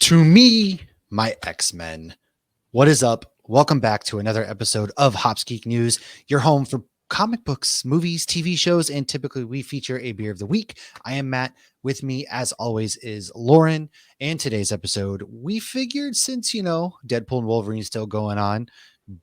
To me, my X-Men. What is up? Welcome back to another episode of Hops Geek News, your home for comic books, movies, TV shows, and typically we feature a beer of the week. I am Matt. With me, as always, is Lauren. And today's episode, we figured since, Deadpool and Wolverine is still going on,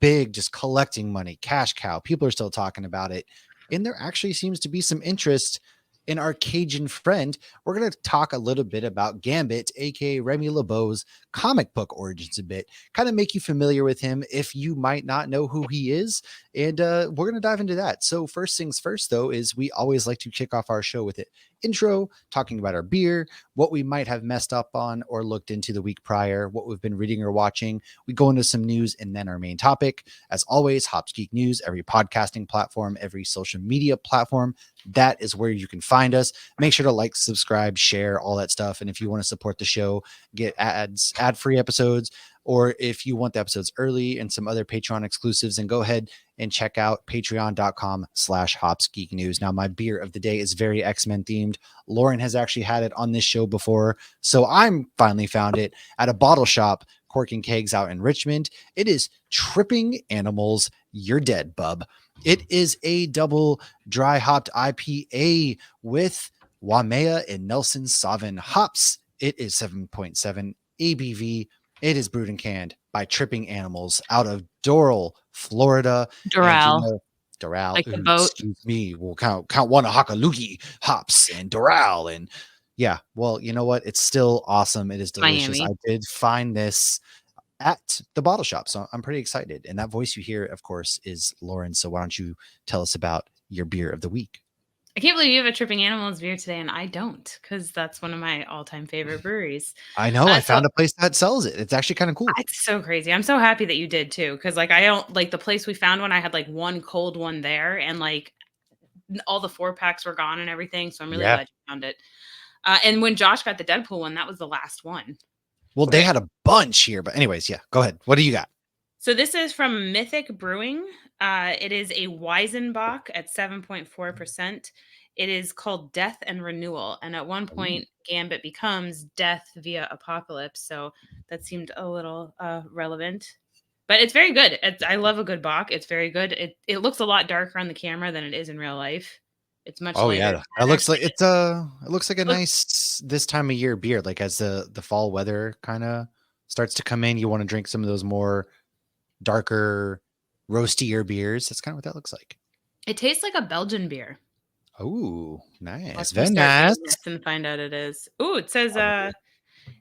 big, just collecting money, cash cow, people are still talking about it. And there actually seems to be some interest in our Cajun friend. We're going to talk a little bit about Gambit, aka Remy LeBeau's comic book origins a bit, kind of make you familiar with him if you might not know who he is. And we're going to dive into that. So first things first, though, is we always like to kick off our show with an intro, talking about our beer, what we might have messed up on or looked into the week prior, what we've been reading or watching. We go into some news and then our main topic. As always, Hops Geek News, every podcasting platform, every social media platform. That is where you can find us. Make sure to like, subscribe, share, all that stuff. And if you want to support the show, get ad-free episodes, or if you want the episodes early and some other Patreon exclusives, then go ahead and check out patreon.com/hopsgeeknews. Now, my beer of the day is very X-Men themed. Lauren has actually had it on this show before, so I'm finally found it at a bottle shop, Cork and Kegs out in Richmond. It is Tripping Animals. You're dead, bub. It is a double dry hopped IPA with Waimea and Nelson Sauvin hops. It is 7.7 ABV. It is brewed and canned by Tripping Animals out of Doral, Florida. Doral. Doral. Like the boat. Excuse me. We'll count one of Hakalugi hops and Doral. And yeah, well, you know what? It's still awesome. It is delicious. Miami. I did find this at the bottle shop, so I'm pretty excited. And that voice you hear, of course, is Lauren. So why don't you tell us about your beer of the week? I can't believe you have a Tripping Animals beer today, and I don't, because that's one of my all-time favorite breweries. I know. I found a place that sells it. It's actually kind of cool. It's so crazy. I'm so happy that you did too, because I don't like the place we found one. I had one cold one there, and all the 4-packs were gone and everything. So I'm really glad you found it. And when Josh got the Deadpool one, that was the last one. Well, they had a bunch here, but anyways, yeah, go ahead. What do you got? So this is from Mythic Brewing. It is a Weizenbach at 7.4%. It is called Death and Renewal. And at one point, Gambit becomes Death via Apocalypse. So that seemed a little relevant. But it's very good. I love a good Bach. It's very good. It looks a lot darker on the camera than it is in real life. It's much lighter. Yeah. It looks like it looks like a nice this time of year beer. Like as the fall weather kind of starts to come in, you want to drink some of those more darker, roastier beers. That's kind of what that looks like. It tastes like a Belgian beer. Oh, nice. Very nice. And find out it is. Oh, it says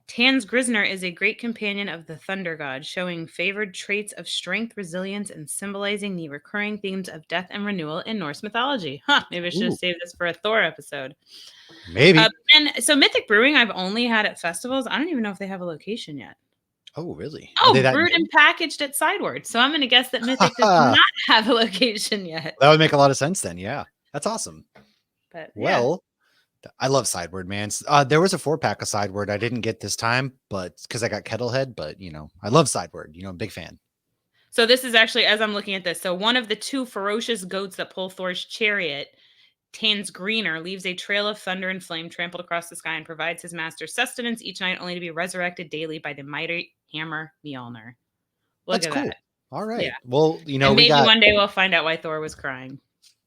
Tans Grisner is a great companion of the Thunder God, showing favored traits of strength, resilience, and symbolizing the recurring themes of death and renewal in Norse mythology. Maybe I should have saved this for a Thor episode. Maybe. And so Mythic Brewing, I've only had at festivals. I don't even know if they have a location yet. Oh, really? Oh, brewed and packaged at Sideward. So I'm going to guess that Mythic does not have a location yet. That would make a lot of sense then. Yeah, that's awesome. But well, I love Sideward, man. There was a 4-pack of Sideward I didn't get this time, but because I got Kettlehead, but I love Sideward. I'm a big fan. So this is actually, as I'm looking at this, so one of the 2 ferocious goats that pull Thor's chariot, Tans Greener, leaves a trail of thunder and flame trampled across the sky and provides his master sustenance each night, only to be resurrected daily by the mighty hammer Mjolnir. Look at that. All right. Yeah. Well, and maybe one day we'll find out why Thor was crying.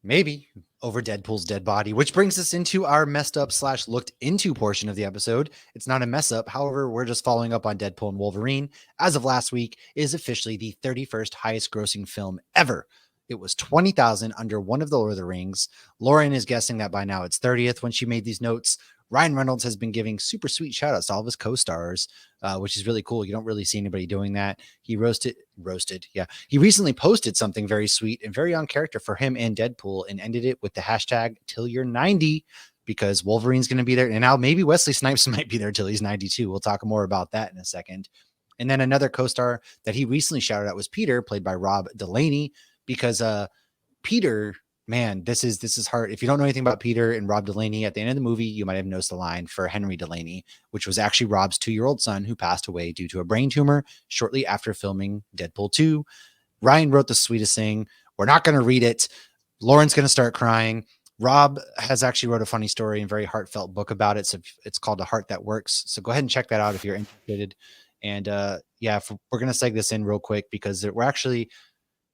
Maybe over Deadpool's dead body, which brings us into our messed up / looked into portion of the episode. It's not a mess up. However, we're just following up on Deadpool and Wolverine. As of last week, is officially the 31st highest grossing film ever. It was 20,000 under one of the Lord of the Rings. Lauren is guessing that by now it's 30th when she made these notes. Ryan Reynolds has been giving super sweet shout outs to all of his co-stars, which is really cool. You don't really see anybody doing that. He roasted. Yeah. He recently posted something very sweet and very on character for him and Deadpool and ended it with the hashtag till you're 90 because Wolverine's going to be there. And now maybe Wesley Snipes might be there till he's 92. We'll talk more about that in a second. And then another co-star that he recently shouted out was Peter, played by Rob Delaney, because Peter, man, this is hard. If you don't know anything about Peter and Rob Delaney, at the end of the movie, you might have noticed the line for Henry Delaney, which was actually Rob's 2-year-old son who passed away due to a brain tumor shortly after filming Deadpool 2. Ryan wrote the sweetest thing. We're not going to read it. Lauren's going to start crying. Rob has actually wrote a funny story and very heartfelt book about it. So it's called A Heart That Works. So go ahead and check that out if you're interested. And yeah, we're gonna seg this in real quick because we're actually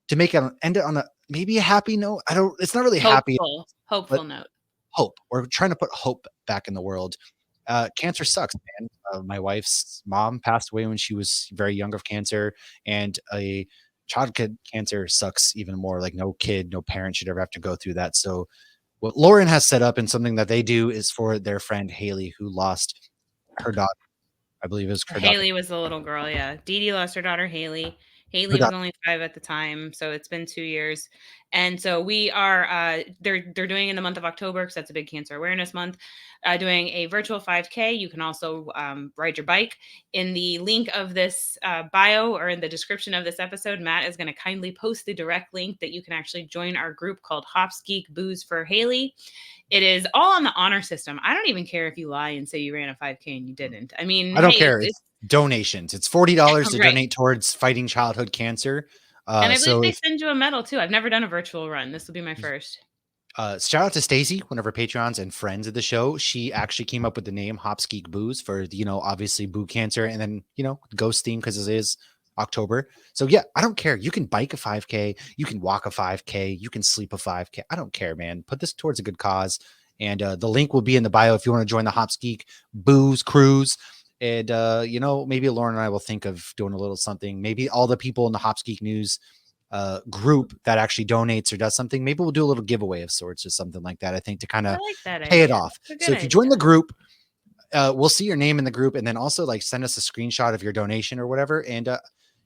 to make it end it on a maybe a happy note. I don't. It's not really happy, but Hopeful note. hope. We're trying to put hope back in the world. Cancer sucks, man. My wife's mom passed away when she was very young of cancer, and a childhood cancer sucks even more. Like no kid, no parent should ever have to go through that. So what Lauren has set up and something that they do is for their friend Haley, who lost her daughter. I believe it was her daughter. Haley was the little girl, yeah. Dee Dee lost her daughter, Haley. Her Haley was daughter. only 5 at the time, so it's been 2 years. And so we are, they're doing in the month of October, because that's a big cancer awareness month, doing a virtual 5K. You can also ride your bike. In the link of this bio or in the description of this episode, Matt is going to kindly post the direct link that you can actually join our group called Hops Geek Booze for Haley. It is all on the honor system. I don't even care if you lie and say you ran a 5K and you didn't. I mean, I don't hey, care. It's donations. It's $40 to right. donate towards fighting childhood cancer. And I believe So they if send you a medal too. I've never done a virtual run. This will be my first. shout out to Stacy, one of our Patreons and friends of the show. She actually came up with the name Hops Geek Booze for, obviously boo cancer and then, ghost theme because it is October. So yeah, I don't care. You can bike a 5K, you can walk a 5K, you can sleep a 5K. I don't care, man. Put this towards a good cause. And the link will be in the bio if you want to join the Hops Geek Booze cruise. And maybe Lauren and I will think of doing a little something. Maybe all the people in the Hops Geek News group that actually donates or does something, maybe we'll do a little giveaway of sorts or something like that. I think to kind I of like that pay it idea. off. That's a So good if you join the idea. group, we'll see your name in the group, and then also like send us a screenshot of your donation or whatever. And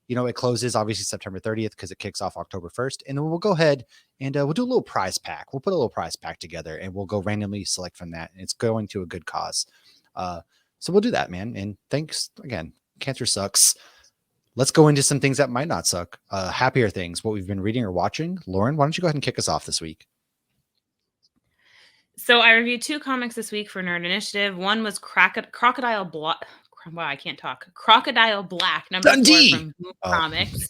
it closes obviously September 30th because it kicks off October 1st, and then we'll go ahead and we'll do a little prize pack. We'll put a little prize pack together, and we'll go randomly select from that, and it's going to a good cause. So we'll do that, man. And thanks again. Cancer sucks. Let's go into some things that might not suck. Happier things, what we've been reading or watching. Lauren, why don't you go ahead and kick us off this week? So I reviewed 2 comics this week for Nerd Initiative. One was Crocodile Black. Wow, I can't talk. Crocodile Black, number 4 Dundee. from Boom Oh, Comics.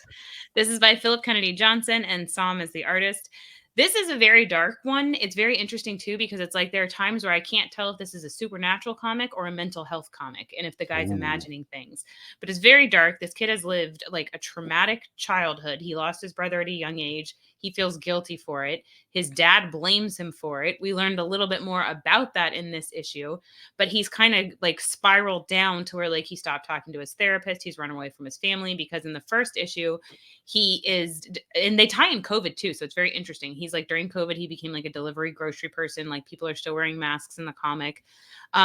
This is by Philip Kennedy Johnson, and Som is the artist. This is a very dark one. It's very interesting too, because it's like there are times where I can't tell if this is a supernatural comic or a mental health comic, and if the guy's ooh. imagining things. But it's very dark. This kid has lived like a traumatic childhood. He lost his brother at a young age. He feels guilty for it. His dad blames him for it. We learned a little bit more about that in this issue, but he's kind of like spiraled down to where like he stopped talking to his therapist. He's run away from his family because in the first issue, he is, and they tie in COVID too. So it's very interesting. He's like during COVID, he became like a delivery grocery person. Like people are still wearing masks in the comic.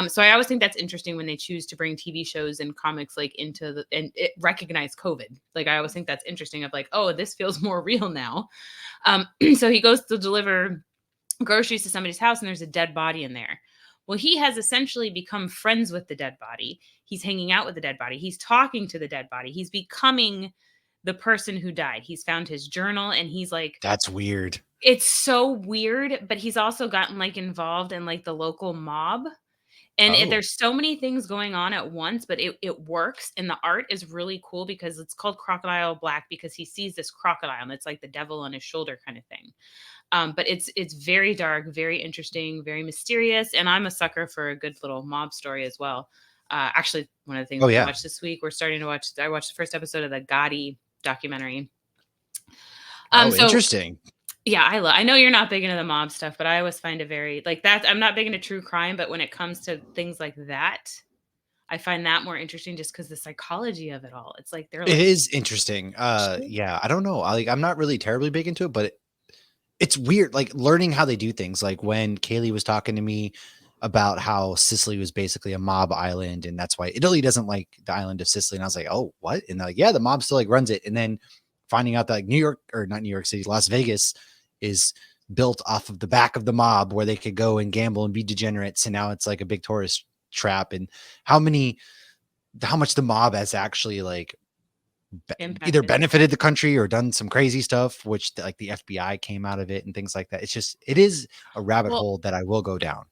So I always think that's interesting when they choose to bring TV shows and comics like into the and it recognize COVID. Like I always think that's interesting of like, oh, this feels more real now. So he goes to deliver groceries to somebody's house and there's a dead body in there. Well, he has essentially become friends with the dead body. He's hanging out with the dead body. He's talking to the dead body. He's becoming the person who died. He's found his journal and he's like, That's weird. it's so weird, but he's also gotten like involved in like the local mob. And Oh, there's so many things going on at once, but it works. And the art is really cool because it's called Crocodile Black because he sees this crocodile and it's like the devil on his shoulder kind of thing. But it's very dark, very interesting, very mysterious, and I'm a sucker for a good little mob story as well. Actually, one of the things oh we yeah. watched this week, we're starting to watch. I watched the first episode of the Gotti documentary. Oh, So interesting. yeah, I know you're not big into the mob stuff, but I always find it very like that. I'm not big into true crime, but when it comes to things like that, I find that more interesting just because the psychology of it all. It's like they're It like, is interesting. Yeah, I don't know. I'm not really terribly big into it, but it's weird, like learning how they do things. Like when Kaylee was talking to me about how Sicily was basically a mob island, and that's why Italy doesn't like the island of Sicily. And I was like, oh, what? And they're like, yeah, the mob still like runs it. And then finding out that like New York or not New York City, Las Vegas is built off of the back of the mob where they could go and gamble and be degenerates. And now it's like a big tourist trap. And how much the mob has actually like either impacted. benefited the country or done some crazy stuff, which like the FBI came out of it and things like that. It is a rabbit Well, hole that I will go down.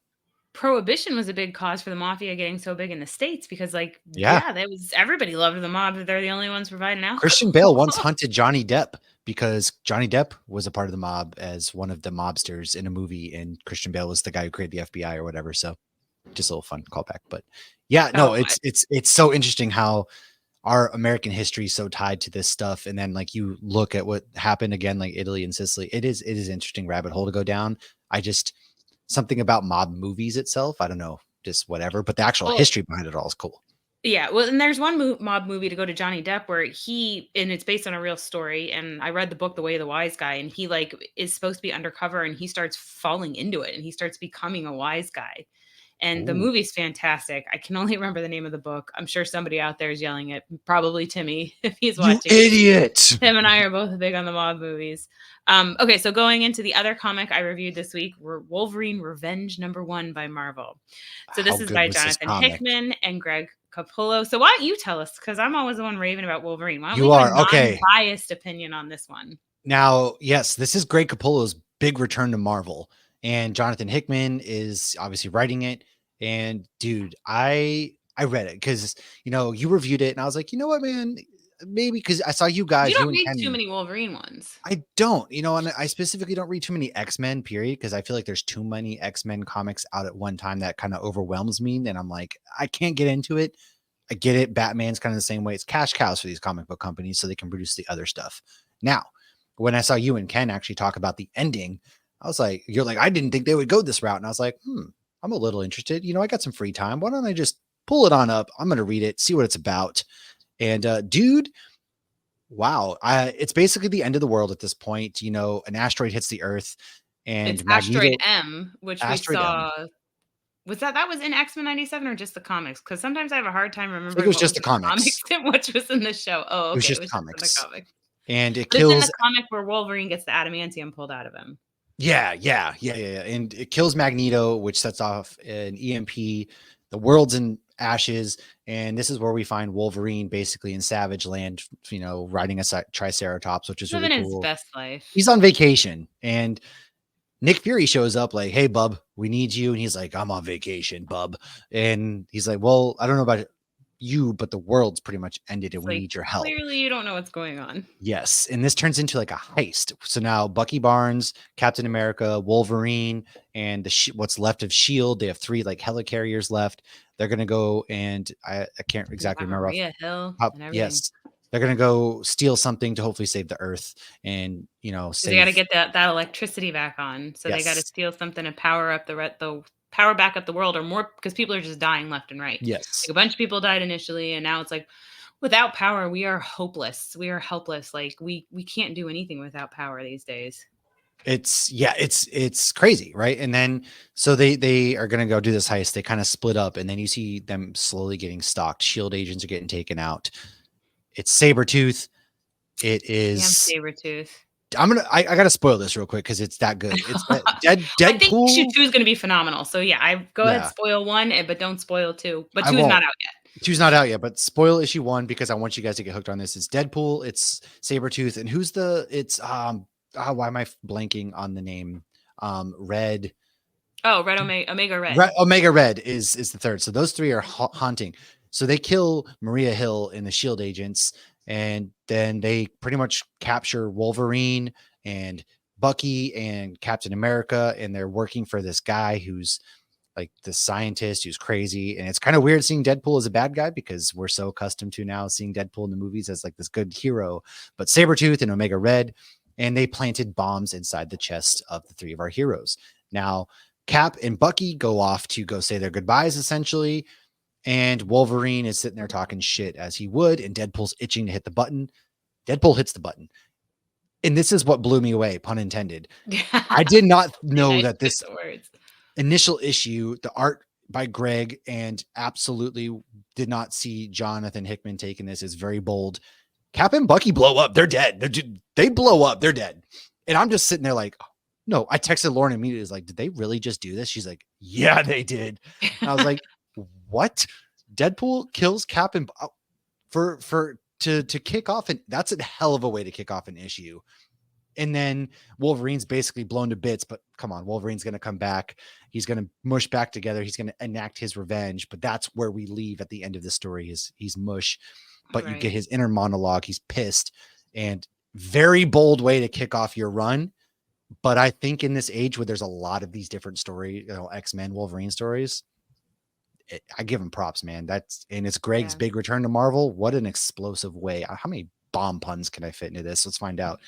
Prohibition was a big cause for the mafia getting so big in the States because, like, Yeah. yeah, that was everybody loved the mob, but they're the only ones providing Christian Bale once alcohol. hunted Johnny Depp because Johnny Depp was a part of the mob as one of the mobsters in a movie, and Christian Bale was the guy who created the FBI or whatever. So just a little fun callback. But yeah, no, Oh, it's so interesting how our American history is so tied to this stuff. And then like you look at what happened again, like Italy and Sicily. It is interesting rabbit hole to go down. I just something about mob movies itself. I don't know, just whatever. But the actual well, history behind it all is cool. yeah, well, and there's one mob movie to go to Johnny Depp where and it's based on a real story, and I read the book The Way of the Wise Guy, and he, like, is supposed to be undercover, and he starts falling into it, and he starts becoming a wise guy. And the Ooh. movie's fantastic. I can only remember the name of the book. I'm sure somebody out there is yelling it, probably Timmy, if he's You watching. idiot. Him and I are both big on the mob movies. Okay, so going into the other comic I reviewed this week, were Wolverine Revenge #1 by Marvel. So How this is good by was this Jonathan comic? Hickman and Greg Cappullo. So why don't you tell us? Because I'm always the one raving about Wolverine. Why don't we You give a are okay. non-biased opinion on this one? Now, yes, this is Greg Capullo's big return to Marvel, and Jonathan Hickman is obviously writing it. And dude, I read it because you reviewed it, and I was like, you know what, man, maybe because I saw you You guys, you don't and read too Ken. many Wolverine ones. I don't, and I specifically don't read too many X-Men, period, because I feel like there's too many X-Men comics out at one time that kind of overwhelms me. And I'm like, I can't get into it. I get it. Batman's kind of the same way. It's cash cows for these comic book companies so they can produce the other stuff. Now, when I saw you and Ken actually talk about the ending, I was like, you're like, I didn't think they would go this route. And I was like, I'm a little interested. I got some free time. Why don't I just pull it on up? I'm going to read it, see what it's about. And dude, wow. It's basically the end of the world at this point. An asteroid hits the earth It's and Asteroid Magneto, M, which we asteroid M. saw. Was that was in X-Men '97 or just the comics? Because sometimes I have a hard time I think it remembering was what just was the in the comics comics. and which was in the show. Oh, It was okay, it just was the just in the comics. comic. And it But it's in the kills. comic where Wolverine gets the adamantium pulled out of him. Yeah. And it kills Magneto, which sets off an EMP. The world's in ashes. And this is where we find Wolverine basically in Savage Land, riding a Triceratops, which is really Living his cool. best life. He's on vacation. And Nick Fury shows up like, hey, bub, we need you. And he's like, I'm on vacation, bub. And he's like, well, I don't know about you, but the world's pretty much ended and It's we like, need your help. clearly you don't know what's going on. Yes, and this turns into like a heist. So now Bucky Barnes, Captain America, Wolverine, and what's left of Shield. They have 3 like helicarriers left. They're gonna go and I can't They exactly got remember Maria Hill top. and everything. Yes, they're gonna go steal something to hopefully save the Earth and 'Cause they gotta save. get that electricity back on. So they gotta Yes, steal something to power up the power back up the world or more because people are just dying left and right. yes. Like, a bunch of people died initially, and now it's like, without power, we are hopeless. We are helpless. Like, we can't do anything without power these days. It's crazy, right? And then so they are gonna go do this heist. They kind of split up, and then you see them slowly getting stalked. Shield agents are getting taken out. It's Sabretooth. It Damn is. Sabretooth. I gotta spoil this real quick because it's that good. It's I think issue Deadpool. 2 is gonna be phenomenal. So, yeah, I go ahead, Yeah, spoil 1, but don't spoil 2. But I 2 is not won't. out yet. Two's not out yet, but spoil issue 1 because I want you guys to get hooked on this. It's Deadpool, it's Sabretooth, and it's why am I blanking on the name? Red. Oh, Red Omega Red. Omega Red is the third. So those 3 are haunting. So they kill Maria Hill and the Shield agents, and then they pretty much capture Wolverine and Bucky and Captain America, and they're working for this guy who's like the scientist who's crazy. And it's kind of weird seeing Deadpool as a bad guy because we're so accustomed to now seeing Deadpool in the movies as like this good hero. But Sabretooth and Omega Red, and they planted bombs inside the chest of the 3 of our heroes. Now, Cap and Bucky go off to go say their goodbyes, essentially. And Wolverine is sitting there talking shit as he would, and Deadpool's itching to hit the button. Deadpool hits the button. And this is what blew me away, pun intended. I did not Very know nice that choice this of words. initial issue, the art by Greg, and absolutely did not see Jonathan Hickman taking this, is very bold. Cap and Bucky blow up. They're dead. They blow up. They're dead. And I'm just sitting there like, no, I texted Lauren immediately. Is like, did they really just do this? She's like, yeah, they did. And I was like, what? Deadpool kills Cap and to kick off, and that's a hell of a way to kick off an issue. And then Wolverine's basically blown to bits, but come on, Wolverine's going to come back. He's going to mush back together. He's going to enact his revenge. But that's where we leave at the end of the story is he's mush, but you get Right. his inner monologue. He's pissed, and very bold way to kick off your run. But I think in this age where there's a lot of these different story, X-Men, Wolverine stories, I give him props, man. And it's Greg's Yeah. big return to Marvel. What an explosive way. How many bomb puns can I fit into this? Let's find out.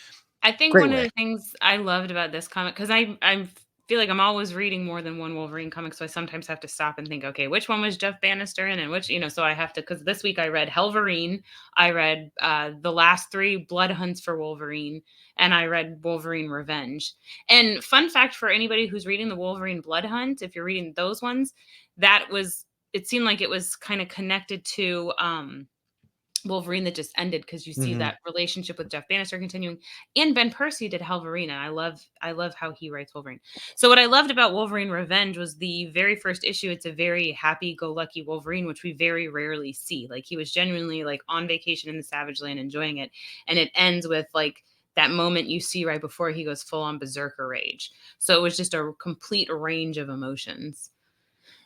I think Great one of way. the things I loved about this comic, because I feel like I'm always reading more than one Wolverine comic, so I sometimes have to stop and think, okay, which one was Jeff Bannister in, and which, so I have to, because this week I read Helverine, I read the last 3 Blood Hunts for Wolverine, and I read Wolverine Revenge. And fun fact for anybody who's reading the Wolverine Blood Hunt, if you're reading those ones, it seemed like it was kind of connected to Wolverine that just ended, because you see Mhm. that relationship with Jeff Bannister continuing, and Ben Percy did Helverine, and I love how he writes Wolverine. So what I loved about Wolverine Revenge was the very first issue. It's a very happy-go-lucky Wolverine, which we very rarely see. Like, he was genuinely like on vacation in the Savage Land enjoying it, and it ends with like that moment you see right before he goes full on berserker rage. So it was just a complete range of emotions.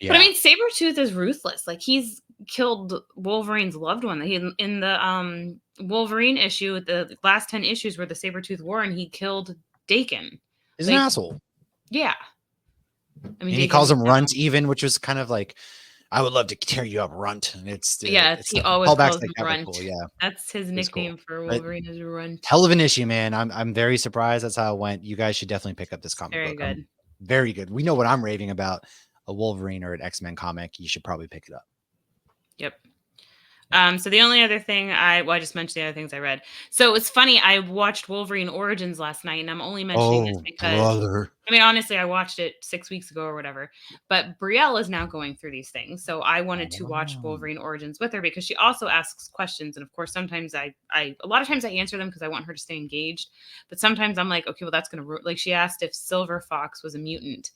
But I Yeah. mean, Sabretooth is ruthless. Like, he's killed Wolverine's loved one. He in the Wolverine issue, the last 10 issues were the Sabretooth War, and he killed Dakin. He's an Like, asshole. yeah. I mean, And he Dakin calls was him down. Runt even, which was kind of like, I would love to tear you up, Runt. And Yes, it's he always callbacks calls like him that were Runt. cool. Yeah. That's his It was cool. nickname for But Wolverine, is Runt. hell of an issue, man. I'm very surprised that's how it went. You guys should definitely pick up this It's comic very book. I'm good. very good. We know what I'm raving about, a Wolverine or an X-Men comic. You should probably pick it up. Yep. So the only other thing I just mentioned the other things I read. So it's funny, I watched Wolverine Origins last night, and I'm only mentioning this Oh, because, brother. I mean, honestly, I watched it 6 weeks ago or whatever, but Brielle is now going through these things. So I wanted to watch Oh. Wolverine Origins with her, because she also asks questions. And of course, sometimes a lot of times I answer them because I want her to stay engaged. But sometimes I'm like, okay, well, that's going to, like, she asked if Silver Fox was a mutant.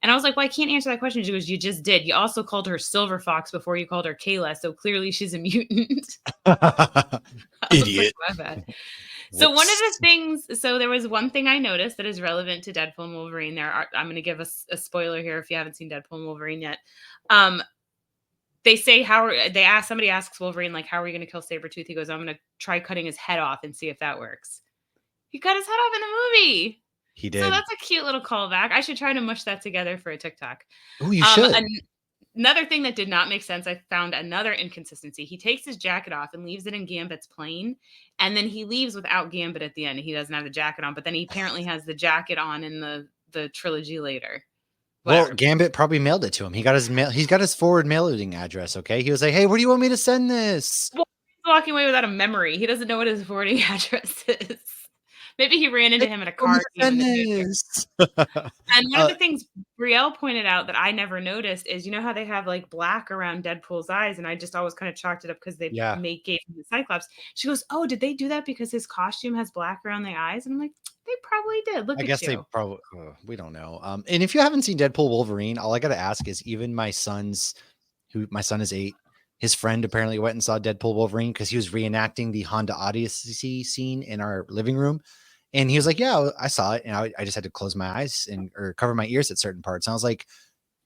And I was like, well, I can't answer that question. She goes, you just did. You also called her Silver Fox before you called her Kayla. So clearly she's a mutant. I was like, Idiot. my bad. So one of the Whoops. things, so there was one thing I noticed that is relevant to Deadpool and Wolverine. I'm going to give a spoiler here if you haven't seen Deadpool and Wolverine yet. Um, they say somebody asks Wolverine, like, how are we going to kill Sabretooth? He goes, I'm going to try cutting his head off and see if that works. He cut his head off in the movie. He So did. that's a cute little callback. I should try to mush that together for a TikTok. Oh, you should. Another thing that did not make sense, I found another inconsistency. He takes his jacket off and leaves it in Gambit's plane, and then he leaves without Gambit at the end. He doesn't have the jacket on, but then he apparently has the jacket on in the trilogy later. Well, Whatever. Gambit probably mailed it to him. He got his mail. He's got his forward mailing address. Okay. He was like, hey, where do you want me to send this? Well, he's walking away without a memory. He doesn't know what his forwarding address is. Maybe he ran into Hey, him at a where do you card game want in me the to future. send this? And one of the things Brielle pointed out that I never noticed is, how they have like black around Deadpool's eyes, and I just always kind of chalked it up because they Yeah. gave him the Cyclops. She goes, "Oh, did they do that because his costume has black around the eyes?" And I'm like, "They probably did. Look I at guess they you." probably, we don't know. And if you haven't seen Deadpool Wolverine, all I got to ask is even my son is 8, his friend apparently went and saw Deadpool Wolverine because he was reenacting the Honda Odyssey scene in our living room. And he was like, yeah, I saw it. And I just had to close my eyes or cover my ears at certain parts. And I was like,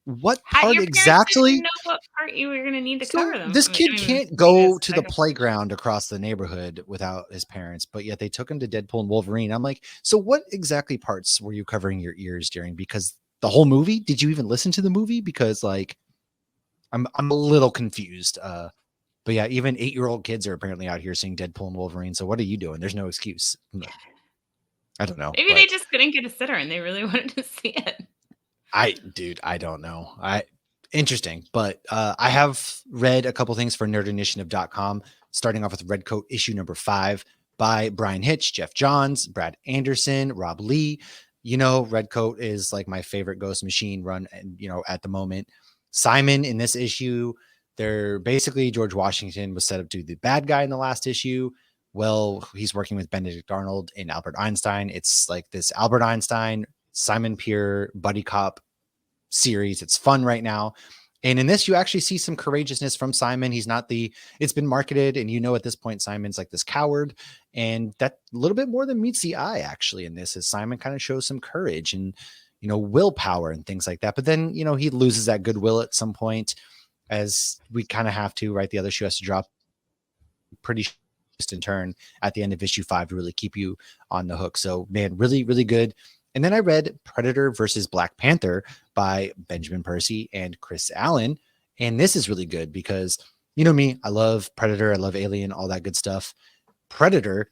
what part Your parents didn't exactly? know what part you were going to need to cover So them. this I kid mean, can't you go guys, to the playground across the neighborhood without his parents, but yet they took him to Deadpool and Wolverine. I'm like, so what exactly parts were you covering your ears during? Because the whole movie, did you even listen to the movie? Because like, I'm a little confused. But yeah, even 8-year-old kids are apparently out here seeing Deadpool and Wolverine. So what are you doing? There's no excuse. I don't know, maybe they but just couldn't get a sitter and they really wanted to see it. I don't know. Interesting, but I have read a couple things for nerdinitiative.com, starting off with Redcoat issue number 5 by Brian Hitch, Jeff Johns, Brad Anderson, Rob Lee. Redcoat is like my favorite Ghost Machine run, and at the moment, Simon in this issue, they're basically George Washington was set up to be the bad guy in the last issue. Well, he's working with Benedict Arnold and Albert Einstein. It's like this Albert Einstein, Simon Pure buddy cop series. It's fun right now. And in this, you actually see some courageousness from Simon. He's not it's been marketed, and at this point, Simon's like this coward. And that a little bit more than meets the eye, actually, in this, is Simon kind of shows some courage and, willpower and things like that. But then, he loses that goodwill at some point, as we kind of have to, right? The other shoe has to drop pretty twist and turn at the end of issue 5 to really keep you on the hook. So, man, really, really good. And then I read Predator versus Black Panther by Benjamin Percy and Chris Allen. And this is really good because, me, I love Predator, I love Alien, all that good stuff. Predator,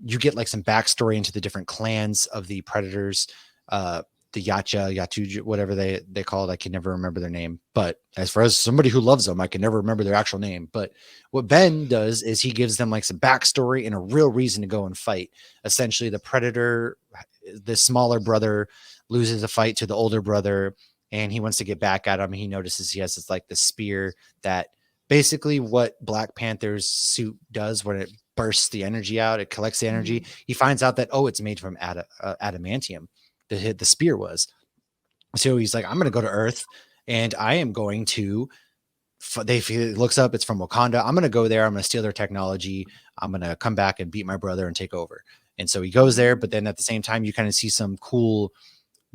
you get like some backstory into the different clans of the Predators, the Yatu, whatever they call it. I can never remember their name. But as far as somebody who loves them, I can never remember their actual name. But what Ben does is he gives them like some backstory and a real reason to go and fight. Essentially, the Predator, the smaller brother, loses a fight to the older brother, and he wants to get back at him. He notices he has this spear that basically what Black Panther's suit does when it bursts the energy out, it collects the energy. Mm-hmm. He finds out that, it's made from adamantium. The spear was. So he's like, I'm going to go to Earth, and I am going to. He looks up, it's from Wakanda. I'm going to go there. I'm going to steal their technology. I'm going to come back and beat my brother and take over. And so he goes there, but then at the same time, you kind of see some cool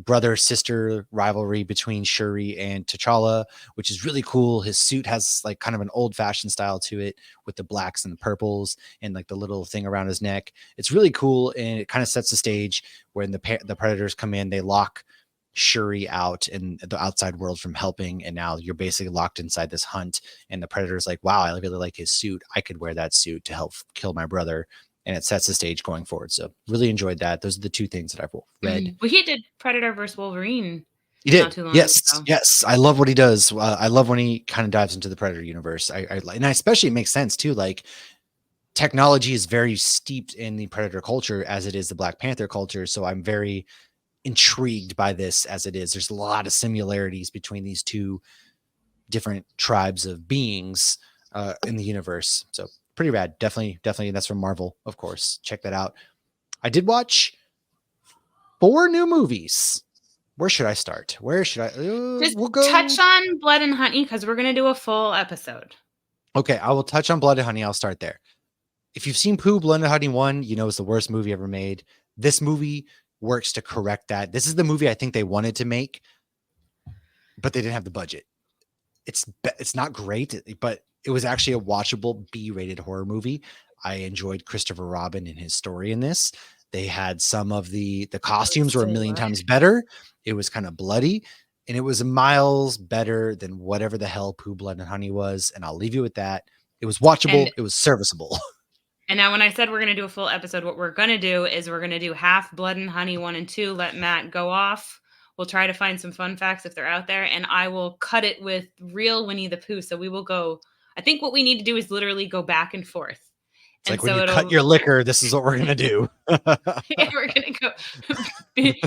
brother-sister rivalry between Shuri and T'Challa, which is really cool. His suit has like kind of an old-fashioned style to it with the blacks and the purples and like the little thing around his neck. It's really cool, and it kind of sets the stage when the Predators come in. They lock Shuri out in the outside world from helping, and now you're basically locked inside this hunt, and the Predator's like, wow, I really like his suit. I could wear that suit to help kill my brother. And it sets the stage going forward. So really enjoyed that. Those are the two things that I've read. Well, he did Predator versus Wolverine. He did. Yes. Yes. I love what he does. I love when he kind of dives into the Predator universe. And especially it makes sense too. Like, technology is very steeped in the Predator culture as it is the Black Panther culture. So I'm very intrigued by this as it is. There's a lot of similarities between these two different tribes of beings in the universe. So pretty rad. Definitely. That's from Marvel, of course. Check that out. I did watch 4 new movies. Where should I start? Just touch on Blood and Honey, because we're going to do a full episode. Okay, I will touch on Blood and Honey. I'll start there. If you've seen Pooh, Blood and Honey 1, it's the worst movie ever made. This movie works to correct that. This is the movie I think they wanted to make, but they didn't have the budget. It's not great, but it was actually a watchable B-rated horror movie. I enjoyed Christopher Robin and his story in this. They had some of the costumes were a million times better. It was kind of bloody, and it was miles better than whatever the hell Pooh, Blood and Honey was. And I'll leave you with that. It was watchable. It was serviceable. And now when I said we're going to do a full episode, what we're going to do is we're going to do half Blood and Honey 1 and 2. Let Matt go off. We'll try to find some fun facts if they're out there, and I will cut it with real Winnie the Pooh. So we will go. I think what we need to do is literally go back and forth. It's like when you cut your liquor, this is what we're going to do. Yeah, we're going to go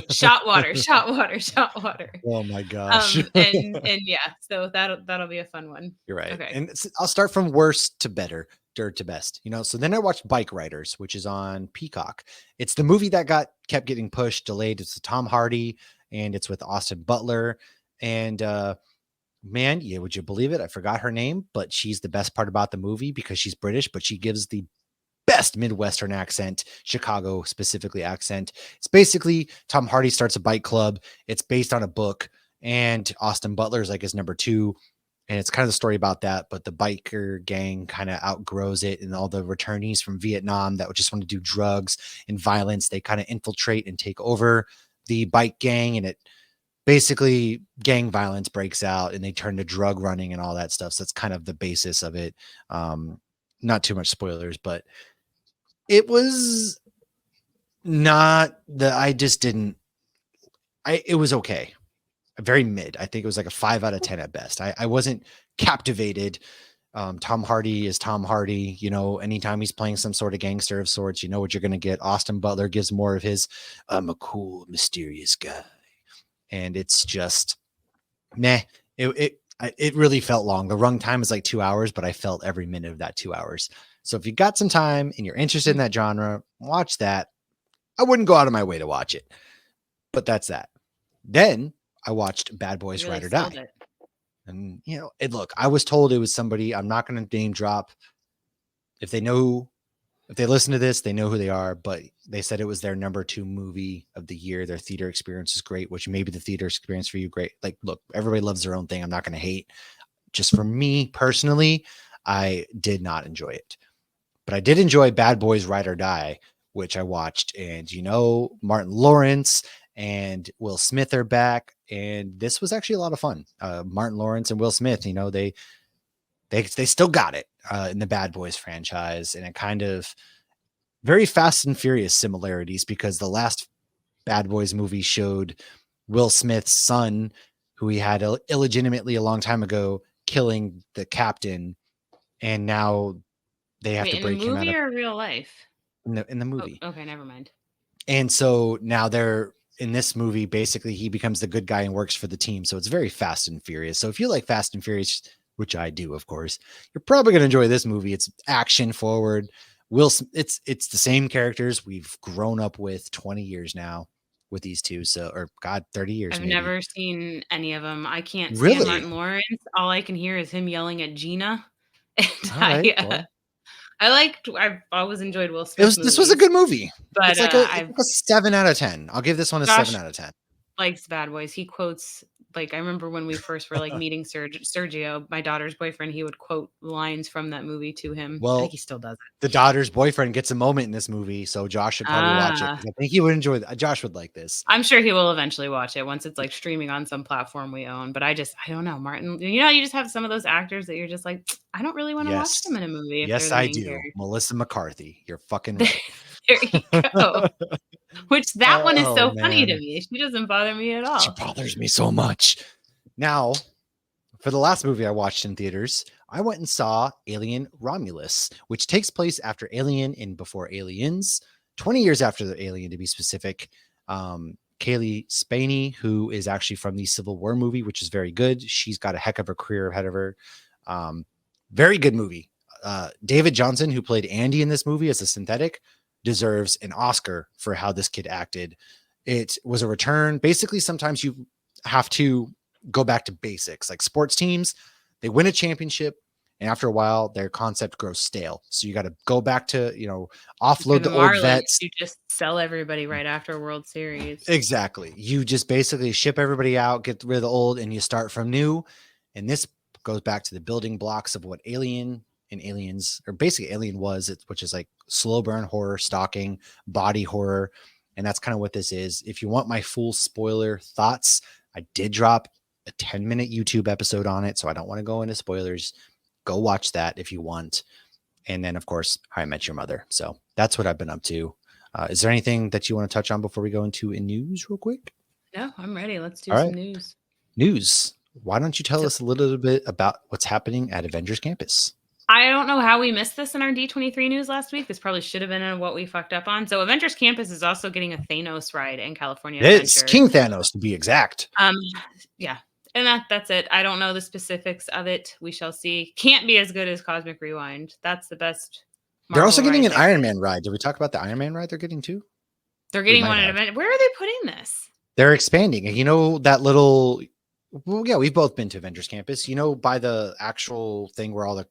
shot water. Oh my gosh. And yeah, so that'll be a fun one. You're right. Okay. And I'll start from worst to better, dirt to best, So then I watched Bike Riders, which is on Peacock. It's the movie that kept getting pushed, delayed. It's Tom Hardy, and it's with Austin Butler. And man, yeah, would you believe it? I forgot her name, but she's the best part about the movie because she's British, but she gives the best Midwestern accent, Chicago specifically accent. It's basically Tom Hardy starts a bike club. It's based on a book, and Austin Butler is like his number 2. And it's kind of the story about that, but the biker gang kind of outgrows it, and all the returnees from Vietnam that just want to do drugs and violence, they kind of infiltrate and take over the bike gang, and it basically gang violence breaks out, and they turn to drug running and all that stuff. So that's kind of the basis of it. Not too much spoilers, but it was not it was okay. Very mid. I think it was like a 5 out of 10 at best. I wasn't captivated. Tom Hardy is Tom Hardy. Anytime he's playing some sort of gangster of sorts, you know what you're going to get. Austin Butler gives more of his, I'm a cool, mysterious guy. And it's just, meh. It really felt long. The run time is like 2 hours, but I felt every minute of that 2 hours. So if you got some time and you're interested in that genre, watch that. I wouldn't go out of my way to watch it, but that's that. Then I watched Bad Boys Ride or Die. And look, I was told it was somebody. I'm not going to name drop. If they listen to this, they know who they are. But they said it was their number 2 movie of the year. Their theater experience is great, which maybe the theater experience for you great. Like, look, everybody loves their own thing. I'm not going to hate. Just for me personally, I did not enjoy it. But I did enjoy Bad Boys Ride or Die, which I watched. And, Martin Lawrence and Will Smith are back. And this was actually a lot of fun. Martin Lawrence and Will Smith, they still got it in the Bad Boys franchise. And it kind of very Fast and Furious similarities, because the last Bad Boys movie showed Will Smith's son, who he had illegitimately a long time ago, killing the captain. And now they have Wait, to in the break him out movie of or real life? in the Oh, movie. okay, never mind. And so now they're in this movie, basically he becomes the good guy and works for the team. So it's very Fast and Furious. So if you like Fast and Furious, which I do, of course, you're probably going to enjoy this movie. It's action forward. It's the same characters we've grown up with 20 years now with these two. So, or God, 30 years I've maybe. never seen any of them. I can't stand Really? Martin Lawrence. All I can hear is him yelling at Gina. And All right. Well, I've always enjoyed Will Smith this was a movies, good movie. but It's I've like a 7 out of 10. I'll give this one a 7 Josh out of 10. likes Bad Boys. He quotes, like, I remember when we first were like meeting Sergio, my daughter's boyfriend, he would quote lines from that movie to him. I think Well, he still does it. the daughter's boyfriend gets a moment in this movie, so Josh should probably watch it, Ah, because I think he would enjoy that. Josh would like this. I'm sure he will eventually watch it once it's like streaming on some platform we own. But I don't know, Martin. You just have some of those actors that you're just like, I don't really want to watch them Yes. in a movie if they're Yes, the I main do. character. Melissa McCarthy. You're fucking right. There you go. Which that one is Oh, so funny to man. me. She doesn't bother me at She all. bothers me so much. Now, for the last movie I watched in theaters, I went and saw Alien Romulus, which takes place after Alien and before Aliens, 20 years after the Alien to be specific. Kaylee Spaney, who is actually from the Civil War movie, which is very good. She's got a heck of a career ahead of her. Very good movie. David Johnson, who played Andy in this movie as a synthetic, deserves an Oscar for how this kid acted. It was a return. Basically, sometimes you have to go back to basics. Like sports teams, they win a championship, and after a while, their concept grows stale. So you got to go back to, For offload the the old Marlins, vets. you just sell everybody right after a World Series. Exactly. You just basically ship everybody out, get rid of the old, and you start from new. And this goes back to the building blocks of what Alien and Aliens, or basically Alien was, which is like slow burn horror, stalking, body horror. And that's kind of what this is. If you want my full spoiler thoughts, I did drop a 10-minute YouTube episode on it. So I don't want to go into spoilers. Go watch that if you want. And then, of course, How I Met Your Mother. So that's what I've been up to. Is there anything that you want to touch on before we go into news real quick? No, I'm ready. Let's do All some right. news. News. Why don't you tell So us a little bit about what's happening at Avengers Campus? I don't know how we missed this in our D23 news last week. This probably should have been in what we fucked up on. So Avengers Campus is also getting a Thanos ride in California It is Adventure. King Thanos, to be exact. Yeah. And that's it. I don't know the specifics of it. We shall see. Can't be as good as Cosmic Rewind. That's the best They're also Marvel getting ride an there Iron is. Man ride. Did we talk about the Iron Man ride they're getting too? They're We getting might one at have. event. Where are they putting this? They're expanding. And that little, well, yeah, we've both been to Avengers Campus, by the actual thing where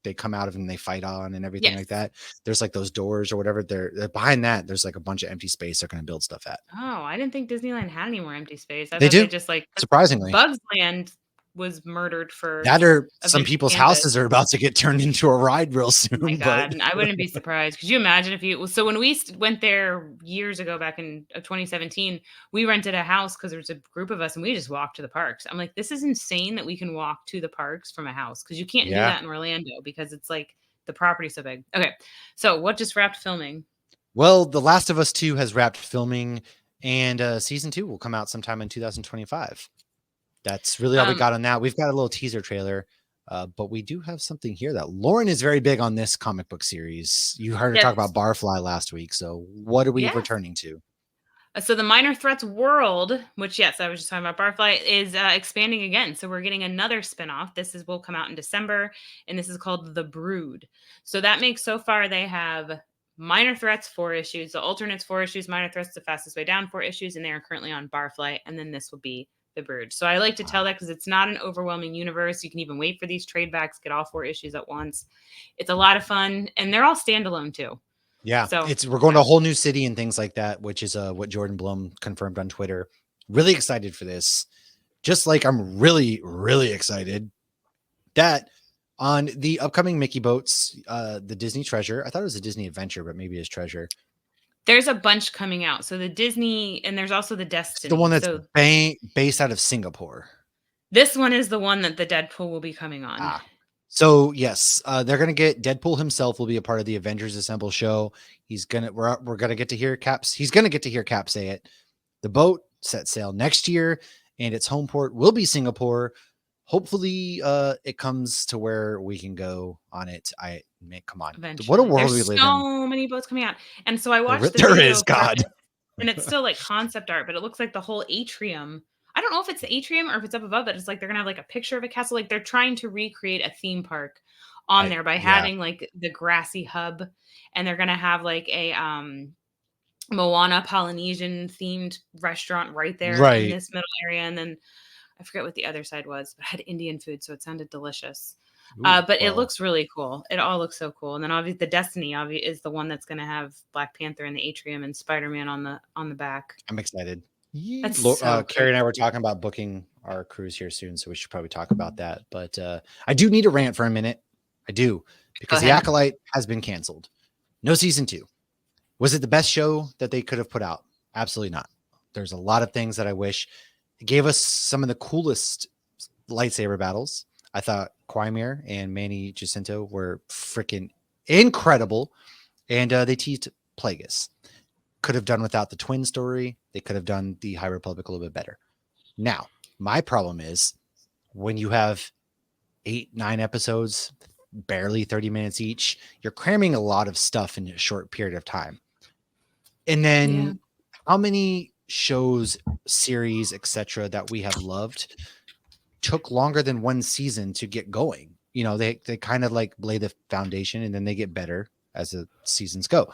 they come out of and they fight on and everything like Yes. that. There's like those doors or whatever. They're behind that. There's like a bunch of empty space they're going to build stuff at. Oh, I didn't think Disneyland had any more empty space. I They thought they do, just like surprisingly. Bugs Land was murdered for That or some Avengers people's Campus. houses are about to get turned into a ride real Oh my soon. But God. I wouldn't be surprised. Could you imagine if you, so when we went there years ago, back in 2017, we rented a house because there was a group of us and we just walked to the parks. I'm like, this is insane that we can walk to the parks from a house because you can't do yeah. that in Orlando because it's like the property's so big. Okay. So what just wrapped filming? Well, The Last of Us 2 has wrapped filming, and season 2 will come out sometime in 2025. That's really all we got on that. We've got a little teaser trailer, but we do have something here that Lauren is very big on this comic book series. You heard her talk about Barfly last week. So what are we returning to? So the Minor Threats world, which, yes, I was just talking about Barfly, is expanding again. So we're getting another spinoff. Will come out in December, and this is called The Brood. So that makes, so far, they have Minor Threats 4 issues, the Alternates 4 issues, Minor Threats The Fastest Way Down 4 issues, and they are currently on Barfly. And then this will be the Brood. So I like to tell that because it's not an overwhelming universe. You can even wait for these trade backs, get all 4 issues at once. It's a lot of fun, and they're all standalone too. Yeah, So we're going to a whole new city and things like that, which is what Jordan Blum confirmed on Twitter. Really excited for this. Just like I'm really, really excited that on the upcoming Mickey boats, the Disney Treasure. I thought it was a Disney Adventure, but maybe it's Treasure. there's a bunch coming out. So the Disney, and there's also the Destiny. It's the one that's so based out of Singapore. this one is the one that the Deadpool will be coming on. So yes, they're gonna get Deadpool himself will be a part of the Avengers Assemble show. We're gonna get to hear Caps. He's gonna get to hear Cap say it. The boat set sail next year, and its home port will be Singapore. Hopefully, it comes to where we can go on it. Come on, Eventually. What a world There's we live in. So many boats coming out, and so I watched the There video is, God. and it's still like concept art, but it looks like the whole atrium. I don't know if it's the atrium or if it's up above, but it's like they're gonna have like a picture of a castle. Like they're trying to recreate a theme park on there by having like the grassy hub, and they're gonna have like a Moana Polynesian themed restaurant right there in this middle area, and then I forget what the other side was, but it had Indian food, so it sounded delicious. But it looks really cool. It all looks so cool. And then obviously the Destiny is the one that's going to have Black Panther in the atrium and Spider-Man on the back. I'm excited. Carrie and I were talking about booking our cruise here soon, so we should probably talk about that. But I do need a rant for a minute. I do, because The Acolyte has been canceled. No season 2. Was it the best show that they could have put out? Absolutely not. There's a lot of things that I wish. It gave us some of the coolest lightsaber battles. I thought Quimir and Manny Jacinto were freaking incredible. And they teased Plagueis. Could have done without the twin story. They could have done the High Republic a little bit better. Now, my problem is when you have 8-9 episodes, barely 30 minutes each, you're cramming a lot of stuff in a short period of time. And then how many shows, series, etc. that we have loved took longer than one season to get going? You know, they kind of like lay the foundation and then they get better as the seasons go.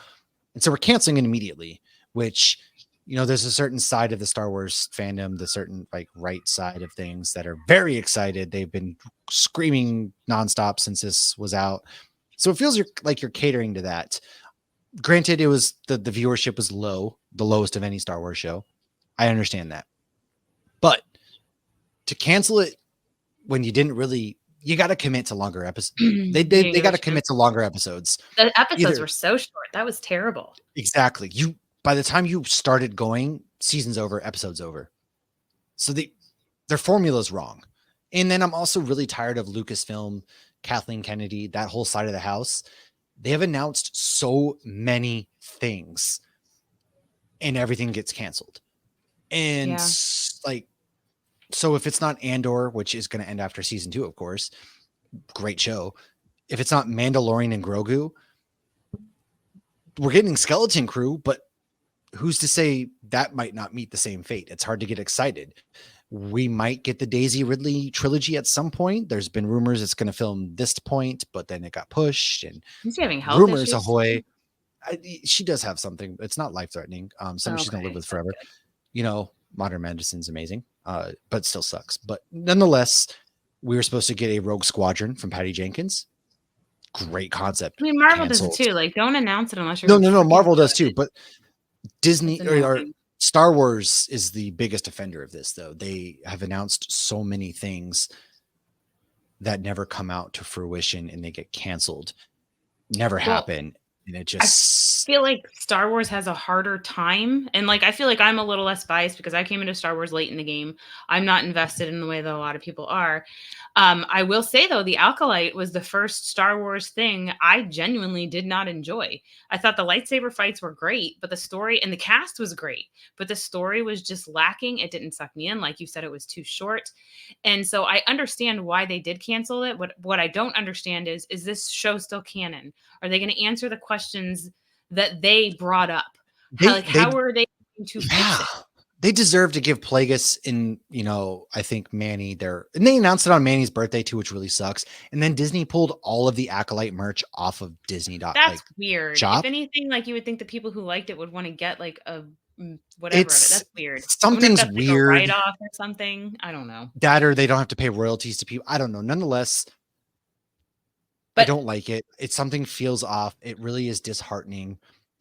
And so we're canceling it immediately, which, you know, there's a certain side of the Star Wars fandom, the certain like right side of things that are very excited. They've been screaming nonstop since this was out. So it feels like you're catering to that. Granted, it was the viewership was low, the lowest of any Star Wars show. I understand that. But to cancel it when you didn't really, you got to commit to longer episodes. They got to commit to longer episodes. The episodes were so short. That was terrible. Exactly. By the time you started going, season's over, episode's over. So their formula's wrong. And then I'm also really tired of Lucasfilm, Kathleen Kennedy, that whole side of the house. They have announced so many things and everything gets canceled. And so if it's not Andor, which is going to end after season 2, of course, great show. If it's not Mandalorian and Grogu, we're getting Skeleton Crew, but who's to say that might not meet the same fate? It's hard to get excited. We might get the Daisy Ridley trilogy at some point. There's been rumors it's going to film this point, but then it got pushed. And is she having health rumors issues? Ahoy. She does have something. It's not life-threatening. Something she's going to live with forever. You know, modern medicine's amazing, but still sucks. But nonetheless, we were supposed to get a Rogue Squadron from Patty Jenkins. Great concept. I mean, Marvel does it too. Like, don't announce it unless you're no. Marvel does too, but Disney or Star Wars is the biggest offender of this, though. They have announced so many things that never come out to fruition and they get canceled, never happen. And it just, I feel like Star Wars has a harder time. And like, I feel like I'm a little less biased because I came into Star Wars late in the game. I'm not invested in the way that a lot of people are. I will say, though, The Acolyte was the first Star Wars thing I genuinely did not enjoy. I thought the lightsaber fights were great, but the story and the cast was great, but the story was just lacking. It didn't suck me in. Like you said, it was too short. And so I understand why they did cancel it. What I don't understand is this show still canon? Are they going to answer the questions that they brought up? How are they going to fix it? They deserve to give Plagueis and, you know, I think Manny and they announced it on Manny's birthday too, which really sucks. And then Disney pulled all of the Acolyte merch off of Disney. That's weird. Shop. If anything, like you would think the people who liked it would want to get like a whatever of it. It's That's weird. I wonder if something's that's like a weird. write-off or something. I don't know. That or they don't have to pay royalties to people. I don't know. Nonetheless, I But don't like it. It's something feels off. It really is disheartening.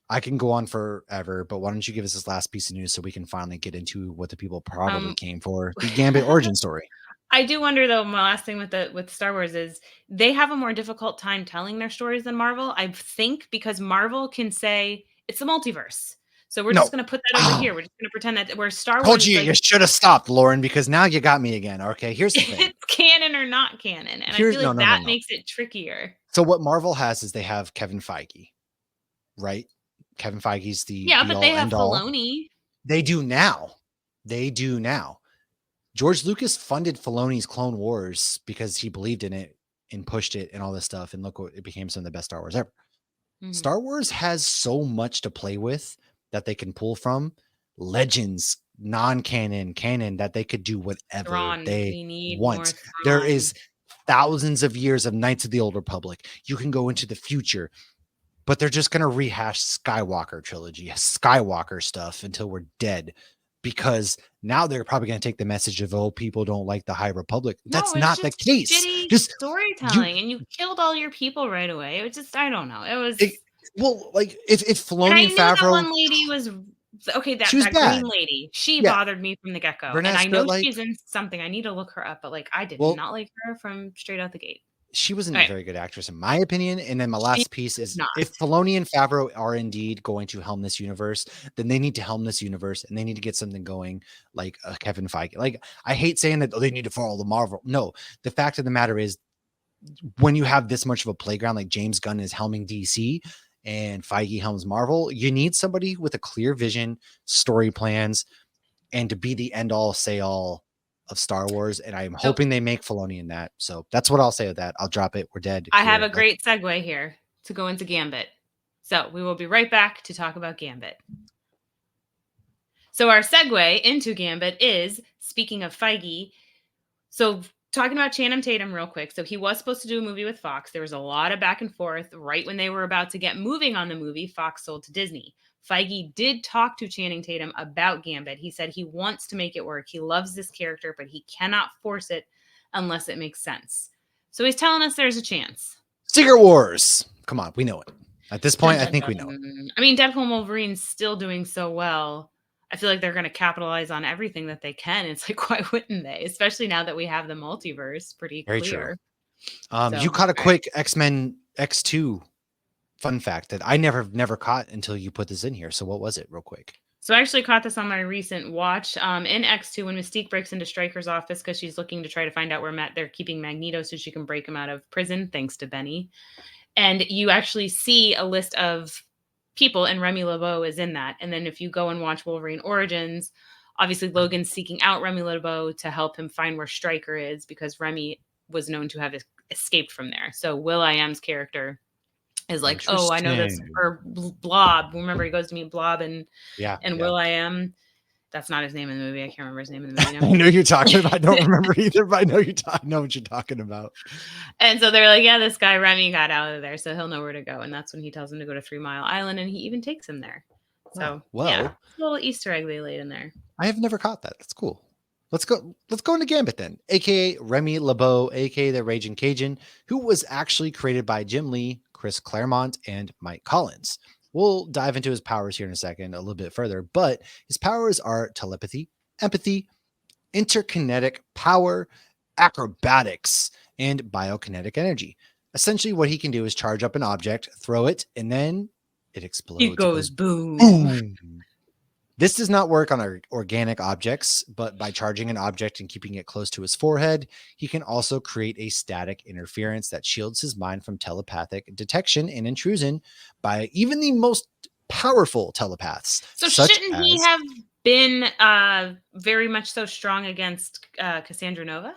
I can go on forever, but why don't you give us this last piece of news so we can finally get into what the people probably um came for, the Gambit origin story. I do wonder though, my last thing with Star Wars is they have a more difficult time telling their stories than Marvel. I think because Marvel can say it's the multiverse. So we're just No. going to put that over Oh, here. We're just going to pretend that where Star told Wars is you like you should have stopped, Lauren, because now you got me again. Okay, here's the thing. it's canon or not canon. And I Here's feel no, like no, no, that no. makes it trickier. So what Marvel has is they have Kevin Feige, right? Kevin Feige's the Yeah, be but they all have end all. Filoni. They do now. They do now. George Lucas funded Filoni's Clone Wars because he believed in it and pushed it and all this stuff. And look what it became, some of the best Star Wars ever. Mhm. Star Wars has so much to play with that they can pull from legends, non-canon, canon, that they could do whatever Thrawn. they We need more want. There Thrawn. is thousands of years of Knights of the Old Republic. You can go into the future, but they're just going to rehash Skywalker trilogy, Skywalker stuff until we're dead. Because now they're probably going to take the message of, oh, people don't like the High Republic. No, That's it's not the just case. shitty Just you, storytelling, and you killed all your people right away. It was just, I don't know. It was, it, well, like if and I Filoni and knew that Favreau, one lady was okay. she That was green bad. lady, she Yeah, bothered me from the get go, and I Burness, know but like, she's in something. I need to look her up, but like, I did well, not like her from straight out the gate. she wasn't a Okay, very good actress in my opinion. And then my she last piece was is, not. if Filoni and Favreau are indeed going to helm this universe, then they need to helm this universe and they need to get something going like Kevin Feige. Like, I hate saying that, oh, they need to follow the Marvel. No, the fact of the matter is, when you have this much of a playground, like James Gunn is helming DC and Feige helms Marvel, you need somebody with a clear vision, story plans, and to be the end all say all of Star Wars. And I'm So hoping they make Filoni in that. So that's what I'll say of that. I'll drop it. We're dead I have here. a great segue here to go into Gambit. So we will be right back to talk about Gambit. So our segue into Gambit is, speaking of Feige, so talking about Channing Tatum real quick. So he was supposed to do a movie with Fox. There was a lot of back and forth. Right when they were about to get moving on the movie, Fox sold to Disney. Feige did talk to Channing Tatum about Gambit. He said he wants to make it work. He loves this character, but he cannot force it unless it makes sense. So he's telling us there's a chance. Secret Wars. Come on, we know it. At this Dun, point, I dun, think we know it. dun. I mean, Deadpool and Wolverine's still doing so well. I feel like they're going to capitalize on everything that they can. It's like, why wouldn't they? Especially now that we have the multiverse pretty Very true. clear. You So, caught a all right. quick X-Men X2 fun fact that I never caught until you put this in here. So what was it, real quick? So I actually caught this on my recent watch. In X2, when Mystique breaks into Stryker's office because she's looking to try to find out where they're keeping Magneto so she can break him out of prison, thanks to Benny. And you actually see a list of people, and Remy LeBeau is in that. And then if you go and watch Wolverine Origins, obviously Logan's seeking out Remy LeBeau to help him find where Stryker is, because Remy was known to have escaped from there. So Will.i.am's character is like, oh, I know this, Interesting. or Blob. Remember, he goes to meet Blob and Yeah. Will.i.am. That's not his name in the movie. I can't remember his name in the movie I now. know you're talking about. I don't remember either, but I know know what you're talking about. And so they're like, yeah, this guy Remy got out of there, so he'll know where to go. And that's when he tells him to go to 3 Mile Island, and he even takes him there. So yeah, Well, a little Easter egg they laid in there. I have never caught that. That's cool. Let's go into Gambit then, aka Remy LeBeau, aka the Raging Cajun, who was actually created by Jim Lee, Chris Claremont, and Mike Collins. We'll dive into his powers here in a second, a little bit further, but his powers are telepathy, empathy, interkinetic power, acrobatics, and biokinetic energy. Essentially, what he can do is charge up an object, throw it, and then it explodes. It goes boom. Boom. This does not work on organic objects, but by charging an object and keeping it close to his forehead, he can also create a static interference that shields his mind from telepathic detection and intrusion by even the most powerful telepaths. So shouldn't he have been very much so strong against Cassandra Nova?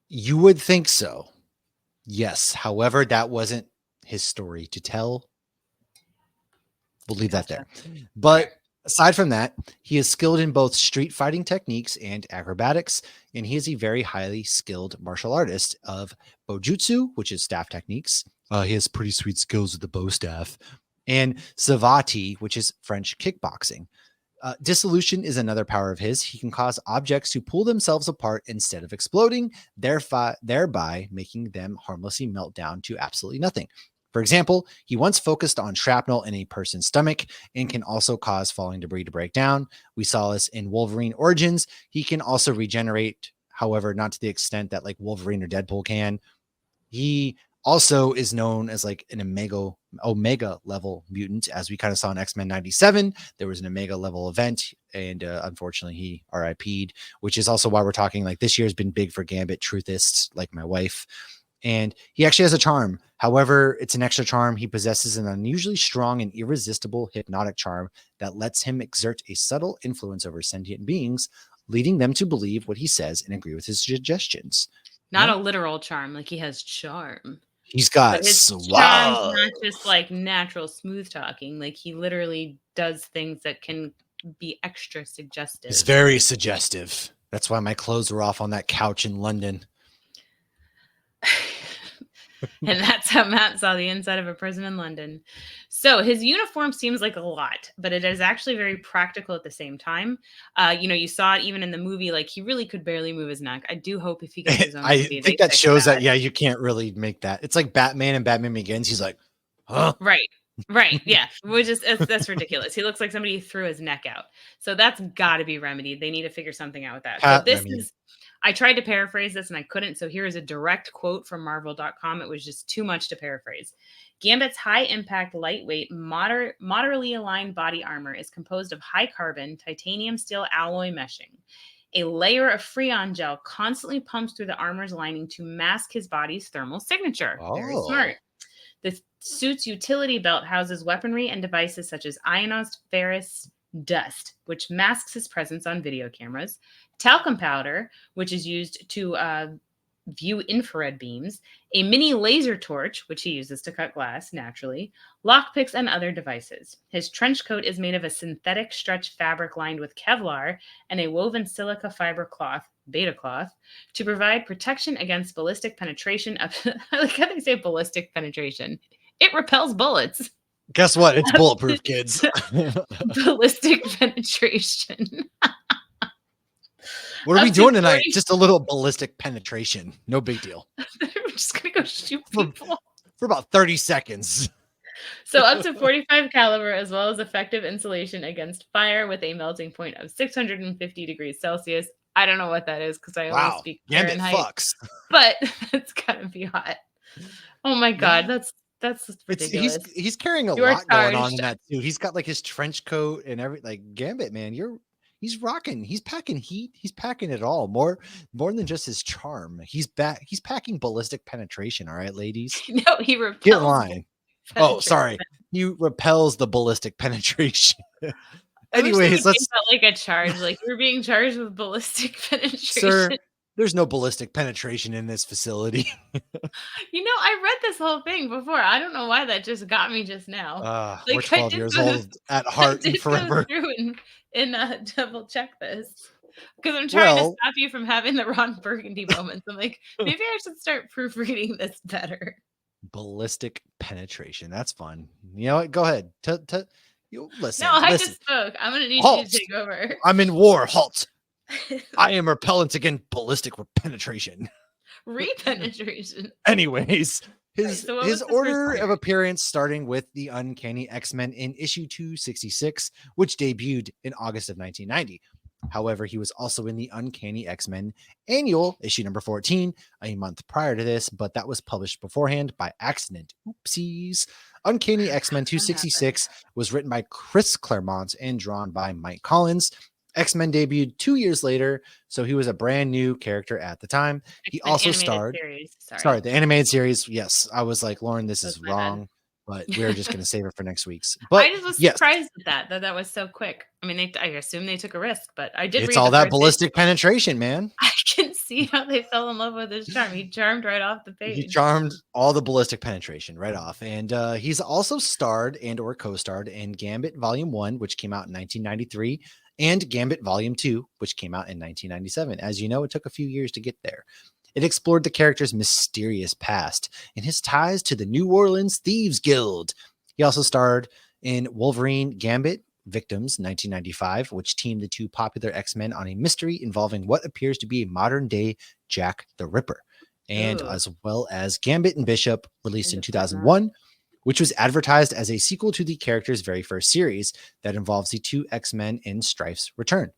You would think so. Yes. However, that wasn't his story to tell. We'll leave that there. But aside from that, he is skilled in both street fighting techniques and acrobatics, and he is a very highly skilled martial artist of bojutsu, which is staff techniques. He has pretty sweet skills with the bow staff. and Savati, which is French kickboxing. Dissolution is another power of his. He can cause objects to pull themselves apart instead of exploding, thereby making them harmlessly melt down to absolutely nothing. For example, he once focused on shrapnel in a person's stomach and can also cause falling debris to break down. We saw this in Wolverine Origins. He can also regenerate, however, not to the extent that like Wolverine or Deadpool can. He also is known as like an omega level mutant, as we kind of saw in X-Men 97. There was an omega level event, and unfortunately he RIP'd, which is also why we're talking like this year has been big for Gambit truthists like my wife. And he actually has a charm. However, it's an extra charm. He possesses an unusually strong and irresistible hypnotic charm that lets him exert a subtle influence over sentient beings, leading them to believe what he says and agree with his suggestions. Not a literal charm, like he has charm. He's got But his charm's wow. not just like natural smooth talking. Like he literally does things that can be extra suggestive. It's very suggestive. That's why my clothes were off on that couch in London. And that's how Matt saw the inside of a prison in London. So his uniform seems like a lot, but it is actually very practical at the same time. You saw it even in the movie, like he really could barely move his neck. I do hope if he gets his own movie, I think that shows that, yeah, you can't really make that. It's like Batman and Batman Begins. He's like, huh? Right. Yeah. That's ridiculous. He looks like somebody threw his neck out. So that's got to be remedied. They need to figure something out with that. I tried to paraphrase this and I couldn't. So here is a direct quote from Marvel.com. It was just too much to paraphrase. Gambit's high impact, lightweight, moderately aligned body armor is composed of high carbon, titanium steel alloy meshing. A layer of Freon gel constantly pumps through the armor's lining to mask his body's thermal signature. Oh. Very smart. The suit's utility belt houses weaponry and devices such as ionized ferrous dust, which masks his presence on video cameras, talcum powder, which is used to view infrared beams, a mini laser torch, which he uses to cut glass naturally, lockpicks, and other devices. His trench coat is made of a synthetic stretch fabric lined with Kevlar and a woven silica fiber cloth, beta cloth, to provide protection against ballistic penetration. I like how they say ballistic penetration. It repels bullets. Guess what? It's bulletproof, kids. Ballistic penetration. What are we doing tonight? Just a little ballistic penetration. No big deal. We're just going to go shoot people. For about 30 seconds. So up to 45 caliber, as well as effective insulation against fire with a melting point of 650 degrees Celsius. I don't know what that is because I only speak Fahrenheit. Fucks. But it's got to be hot. Oh my God. Yeah. That's ridiculous. He's carrying a lot going on in that suit. He's got like his trench coat and everything. Like Gambit, man, he's rocking. He's packing heat. He's packing it all. More than just his charm. He's packing ballistic penetration. All right, ladies. No, he repels. Get in line. Oh, sorry. He repels the ballistic penetration. Anyways, let's like a charge. Like you're being charged with ballistic penetration. Sir, there's no ballistic penetration in this facility. I read this whole thing before. I don't know why that just got me just now. We're 12 years old at heart and forever. And double check this because I'm trying to stop you from having the Ron Burgundy moments. I'm like, maybe I should start proofreading this better. Ballistic penetration. That's fun. You know what? Go ahead. Listen. No, I just spoke. I'm going to need you to take over. I'm in war. Halt. I am repellent against ballistic penetration. Repenetration. Anyways, his order of appearance starting with the Uncanny X-Men in issue 266, which debuted in August of 1990. However, he was also in the Uncanny X-Men Annual, issue number 14, a month prior to this, but that was published beforehand by accident. Oopsies. Uncanny X-Men 266 was written by Chris Claremont and drawn by Mike Collins. X-Men debuted 2 years later, so he was a brand new character at the time. He also starred... Sorry, the animated series. Yes, I was like, Lauren, this is wrong. But we're just going to save it for next week's. But I just was surprised at that was so quick. I mean, I assume they took a risk, but I did. It's all that ballistic penetration, man. I can see how they fell in love with his charm. He charmed right off the page. He charmed all the ballistic penetration right off, and he's also starred and/or co-starred in Gambit Volume 1, which came out in 1993, and Gambit Volume 2, which came out in 1997. As you know, it took a few years to get there. It explored the character's mysterious past and his ties to the New Orleans Thieves Guild. He also starred in Wolverine Gambit Victims 1995, which teamed the two popular X-Men on a mystery involving what appears to be a modern-day Jack the Ripper, and Ooh, as well as Gambit and Bishop, released need in to find that. 2001, which was advertised as a sequel to the character's very first series that involves the two X-Men in Strife's return.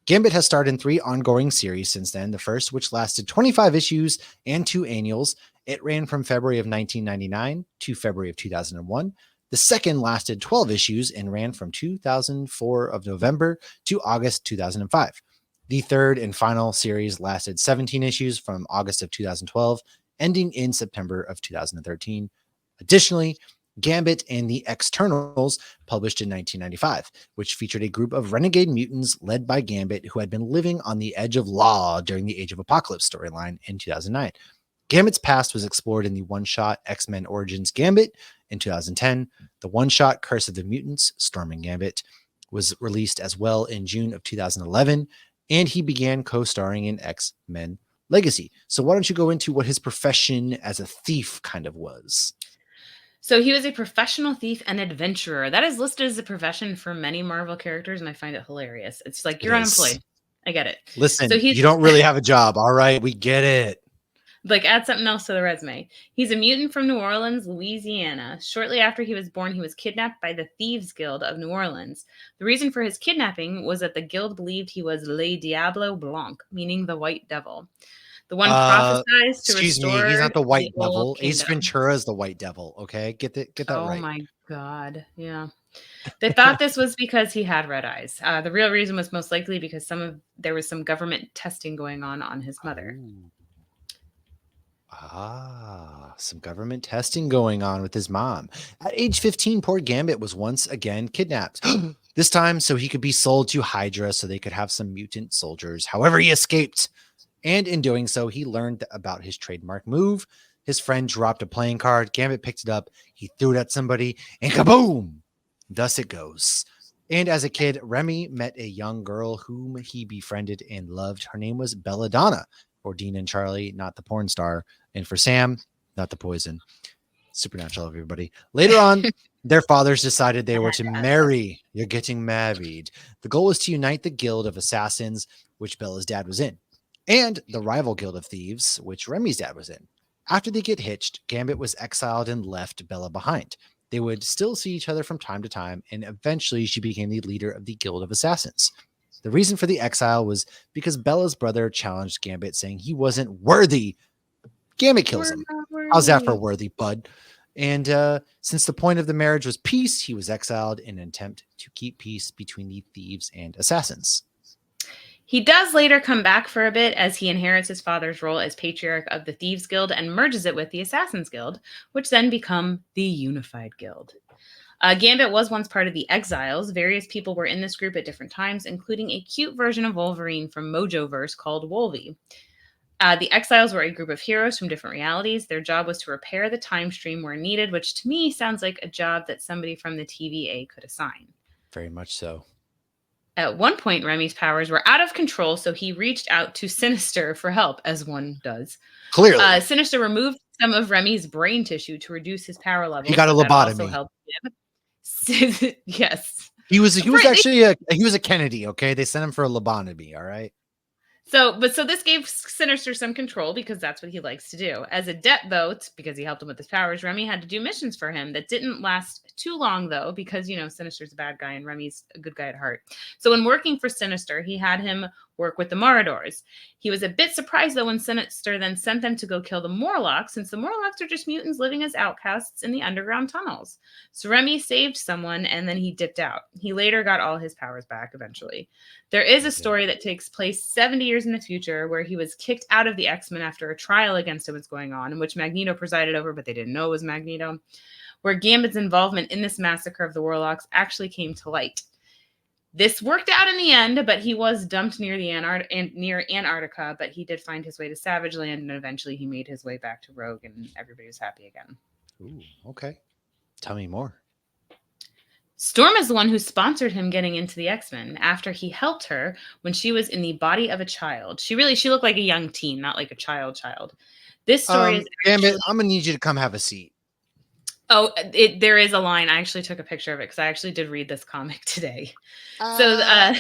Gambit has starred in 3 ongoing series since then. The first, which lasted 25 issues and 2 annuals, it ran from February of 1999 to February of 2001. The second lasted 12 issues and ran from 2004 of November to August 2005. The third and final series lasted 17 issues from August of 2012, ending in September of 2013. Additionally, Gambit and the Externals, published in 1995, which featured a group of renegade mutants led by Gambit who had been living on the edge of law during the Age of Apocalypse storyline in 2009. Gambit's past was explored in the one-shot X-Men Origins Gambit in 2010. The one-shot Curse of the Mutants, Storming Gambit, was released as well in June of 2011, and he began co-starring in X-Men Legacy. So why don't you go into what his profession as a thief kind of was? So he was a professional thief and adventurer. That is listed as a profession for many Marvel characters, and I find it hilarious. It's like It you're is. unemployed. I get it. So Listen, he's you don't really have a job. All right, we get it. like add something else to the resume. He's a mutant from New Orleans, Louisiana. Shortly after he was born, he was kidnapped by the Thieves Guild of New Orleans. The reason for his kidnapping was that the guild believed he was Le Diablo Blanc, meaning the White Devil, the one prophesied to Excuse me, he's restore not the the White old Devil. Ace kingdom. Ventura is the White Devil. Okay, get that Oh right. my God. Yeah. They thought this was because he had red eyes. The real reason was most likely because there was some government testing going on his mother. Oh. Some government testing going on with his mom. At age 15, poor Gambit was once again kidnapped. This time so he could be sold to Hydra so they could have some mutant soldiers. However, he escaped. And in doing so, he learned about his trademark move. His friend dropped a playing card. Gambit picked it up. He threw it at somebody, and kaboom! Thus it goes. And as a kid, Remy met a young girl whom he befriended and loved. Her name was Belladonna, for Dean and Charlie, not the porn star, and for Sam, not the poison. Supernatural, everybody. Later on, their fathers decided they were to marry. You're getting married. The goal was to unite the Guild of Assassins, which Bella's dad was in, and the rival Guild of Thieves, which Remy's dad was in. After they get hitched, Gambit was exiled and left Bella behind. They would still see each other from time to time, and eventually she became the leader of the Guild of Assassins. The reason for the exile was because Bella's brother challenged Gambit, saying he wasn't worthy. Gambit kills him. How's that for worthy, bud? And since the point of the marriage was peace, he was exiled in an attempt to keep peace between the thieves and assassins. He does later come back for a bit as he inherits his father's role as patriarch of the Thieves Guild and merges it with the Assassins Guild, which then become the Unified Guild. Gambit was once part of the Exiles. Various people were in this group at different times, including a cute version of Wolverine from Mojoverse called Wolvie. The Exiles were a group of heroes from different realities. Their job was to repair the time stream where needed, which to me sounds like a job that somebody from the TVA could assign. Very much so. At one point, Remy's powers were out of control, so he reached out to Sinister for help, as one does. Clearly. Sinister removed some of Remy's brain tissue to reduce his power levels. He got a but that also lobotomy. helped him. Yes. He was actually a Kennedy, okay? They sent him for a lobotomy, all right? So this gave Sinister some control because that's what he likes to do. As a debt, though, because he helped him with his powers, Remy had to do missions for him that didn't last too long, though, because, Sinister's a bad guy and Remy's a good guy at heart. So when working for Sinister, he had him work with the Marauders. He was a bit surprised, though, when Sinister then sent them to go kill the Morlocks, since the Morlocks are just mutants living as outcasts in the underground tunnels. So Remy saved someone, and then he dipped out. He later got all his powers back eventually. There is a story that takes place 70 years in the future where he was kicked out of the X-Men after a trial against him was going on, in which Magneto presided over, but they didn't know it was Magneto, where Gambit's involvement in this massacre of the Warlocks actually came to light. This worked out in the end, but he was dumped near Antarctica, but he did find his way to Savage Land, and eventually he made his way back to Rogue, and everybody was happy again. Ooh, okay. Tell me more. Storm is the one who sponsored him getting into the X-Men after he helped her when she was in the body of a child. She looked like a young teen, not like a child. This story is Gambit, I'm going to need you to come have a seat. Oh, there is a line. I actually took a picture of it because I actually did read this comic today. So, Uh,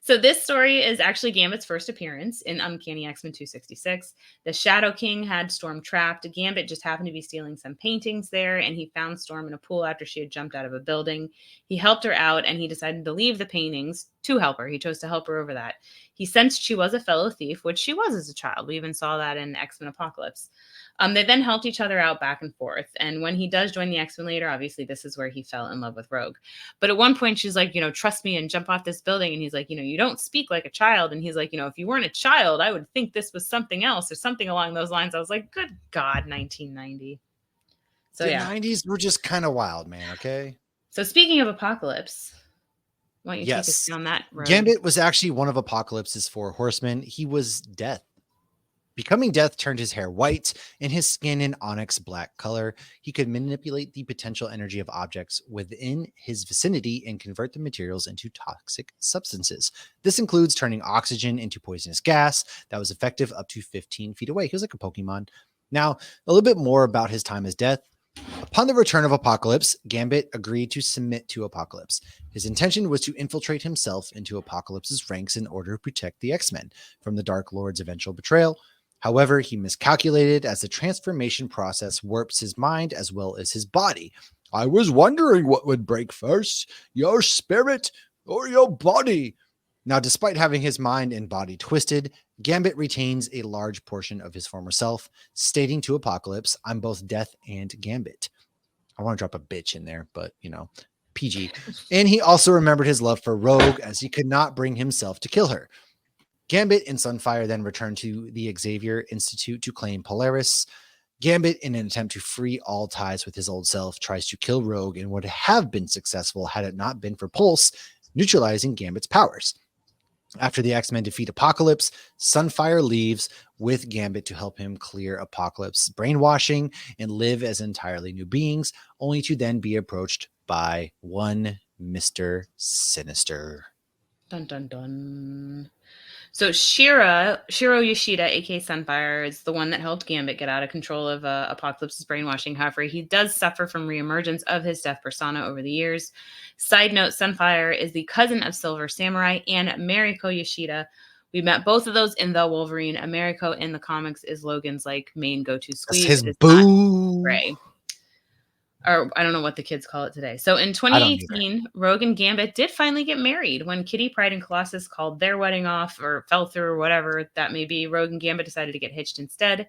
so this story is actually Gambit's first appearance in Uncanny X-Men 266. The Shadow King had Storm trapped. Gambit just happened to be stealing some paintings there, and he found Storm in a pool after she had jumped out of a building. He helped her out, and he decided to leave the paintings to help her. He chose to help her over that. He sensed she was a fellow thief, which she was as a child. We even saw that in X-Men Apocalypse. They then helped each other out back and forth. And when he does join the X-Men later, obviously this is where he fell in love with Rogue. But at one point, she's like, trust me and jump off this building. And he's like, you don't speak like a child. And he's like, if you weren't a child, I would think this was something else or something along those lines. I was like, good God, 1990. So, the yeah. 90s were just kind of wild, man. Okay. So, speaking of Apocalypse, why don't you take us Yes. down that road? Gambit was actually one of Apocalypse's 4 horsemen. He was Death. Becoming Death turned his hair white and his skin an onyx black color. He could manipulate the potential energy of objects within his vicinity and convert the materials into toxic substances. This includes turning oxygen into poisonous gas that was effective up to 15 feet away. He was like a Pokemon. Now, a little bit more about his time as Death. Upon the return of Apocalypse, Gambit agreed to submit to Apocalypse. His intention was to infiltrate himself into Apocalypse's ranks in order to protect the X-Men from the Dark Lord's eventual betrayal. However, he miscalculated as the transformation process warps his mind as well as his body. I was wondering what would break first, your spirit or your body. Now, despite having his mind and body twisted, Gambit retains a large portion of his former self, stating to Apocalypse, I'm both Death and Gambit. I want to drop a bitch in there, but, PG. And he also remembered his love for Rogue as he could not bring himself to kill her. Gambit and Sunfire then returned to the Xavier Institute to claim Polaris. Gambit, in an attempt to free all ties with his old self, tries to kill Rogue and would have been successful had it not been for Pulse neutralizing Gambit's powers. After the X-Men defeat Apocalypse, Sunfire leaves with Gambit to help him clear Apocalypse's brainwashing and live as entirely new beings, only to then be approached by one Mr. Sinister. Dun, dun, dun. So Shiro Yoshida, aka Sunfire, is the one that helped Gambit get out of control of Apocalypse's brainwashing. However, he does suffer from reemergence of his death persona over the years. Side note, Sunfire is the cousin of Silver Samurai and Mariko Yoshida. We met both of those in The Wolverine. Mariko in the comics is Logan's main go-to squeeze. That's his boo. Gray. Or I don't know what the kids call it today. So in 2018, Rogue and Gambit did finally get married. When Kitty Pryde and Colossus called their wedding off or fell through or whatever that may be, Rogue and Gambit decided to get hitched instead.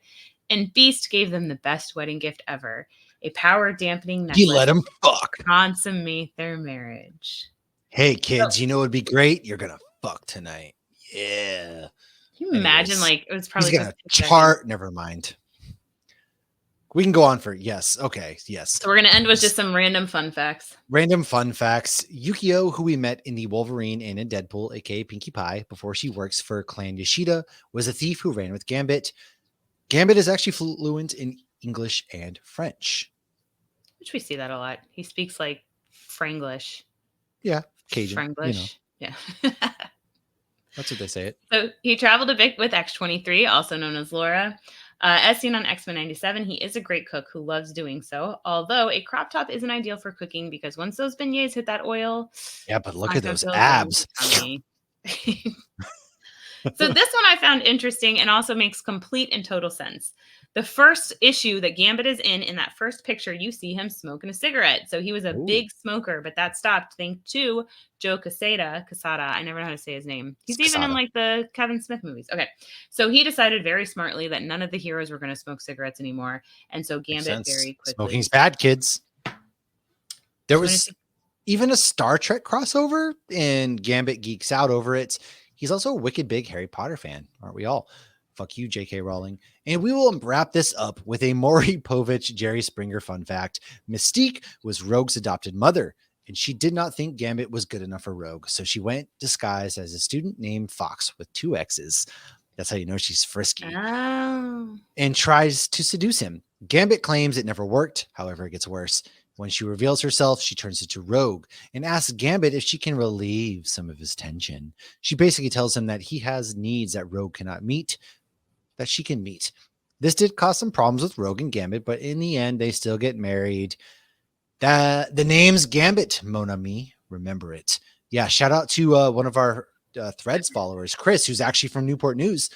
And Beast gave them the best wedding gift ever, a power dampening necklace. He let him fuck. Consummate their marriage. Hey kids, you know what'd be great? You're gonna fuck tonight. Yeah. Can you imagine it was probably he's gonna chart. Never mind. We can go on for yes. Okay. Yes. So we're going to end with just some random fun facts. Random fun facts. Yukio, who we met in the Wolverine and in Deadpool, aka Pinkie Pie, before she works for Clan Yoshida, was a thief who ran with Gambit. Gambit is actually fluent in English and French. Which we see that a lot. He speaks like Franglish. Yeah. Cajun. Franglish. Yeah. That's what they say it. So he traveled a bit with X-23, also known as Laura. As seen on X-Men 97, he is a great cook who loves doing so, although a crop top isn't ideal for cooking because once those beignets hit that oil... Yeah, but look at those abs. So this one I found interesting and also makes complete and total sense. The first issue that Gambit is in that first picture, you see him smoking a cigarette. So he was a big smoker, but that stopped thanks to Joe Quesada. I never know how to say his name. He's even in the Kevin Smith movies. Okay. So he decided very smartly that none of the heroes were going to smoke cigarettes anymore. And so Gambit very quickly... Smoking's bad, kids. There was even a Star Trek crossover and Gambit geeks out over it. He's also a wicked big Harry Potter fan, aren't we all? Fuck you, J.K. Rowling. And we will wrap this up with a Maury Povich, Jerry Springer fun fact. Mystique was Rogue's adopted mother, and she did not think Gambit was good enough for Rogue, so she went disguised as a student named Fox with 2 X's. That's how you know she's frisky. Oh. And tries to seduce him. Gambit claims it never worked. However, it gets worse. When she reveals herself, she turns into Rogue and asks Gambit if she can relieve some of his tension. She basically tells him that he has needs that Rogue cannot meet, that she can meet. This did cause some problems with Rogue and Gambit, but in the end, they still get married. The name's Gambit, Mon ami. Remember it. Yeah, shout out to one of our Threads followers, Chris, who's actually from Newport News.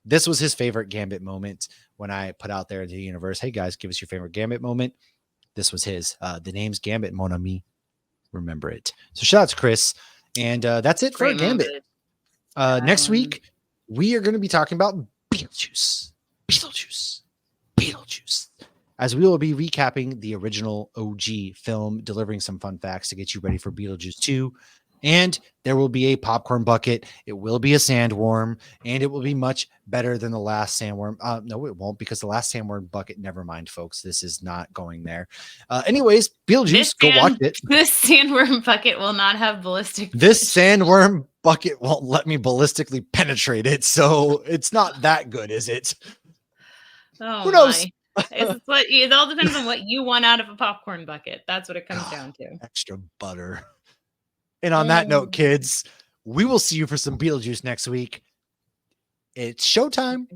This was his favorite Gambit moment when I put out there to the universe, hey guys, give us your favorite Gambit moment. This was his. The name's Gambit, Mon ami. Remember it. So shout out to Chris. And that's it for Gambit. Next week, we are going to be talking about Beetlejuice. As we will be recapping the original OG film, delivering some fun facts to get you ready for Beetlejuice 2. And there will be a popcorn bucket. It will be a sandworm, and it will be much better than the last sandworm. No, it won't, because the last sandworm bucket, never mind, folks. This is not going there. Anyways, Beetlejuice, go watch it. This sandworm bucket will not have ballistic. This sandworm bucket won't let me ballistically penetrate it, so it's not that good, is it? Oh, who knows? It all depends on what you want out of a popcorn bucket. That's what it comes down to. Extra butter. And on that note, kids, we will see you for some Beetlejuice next week. It's showtime.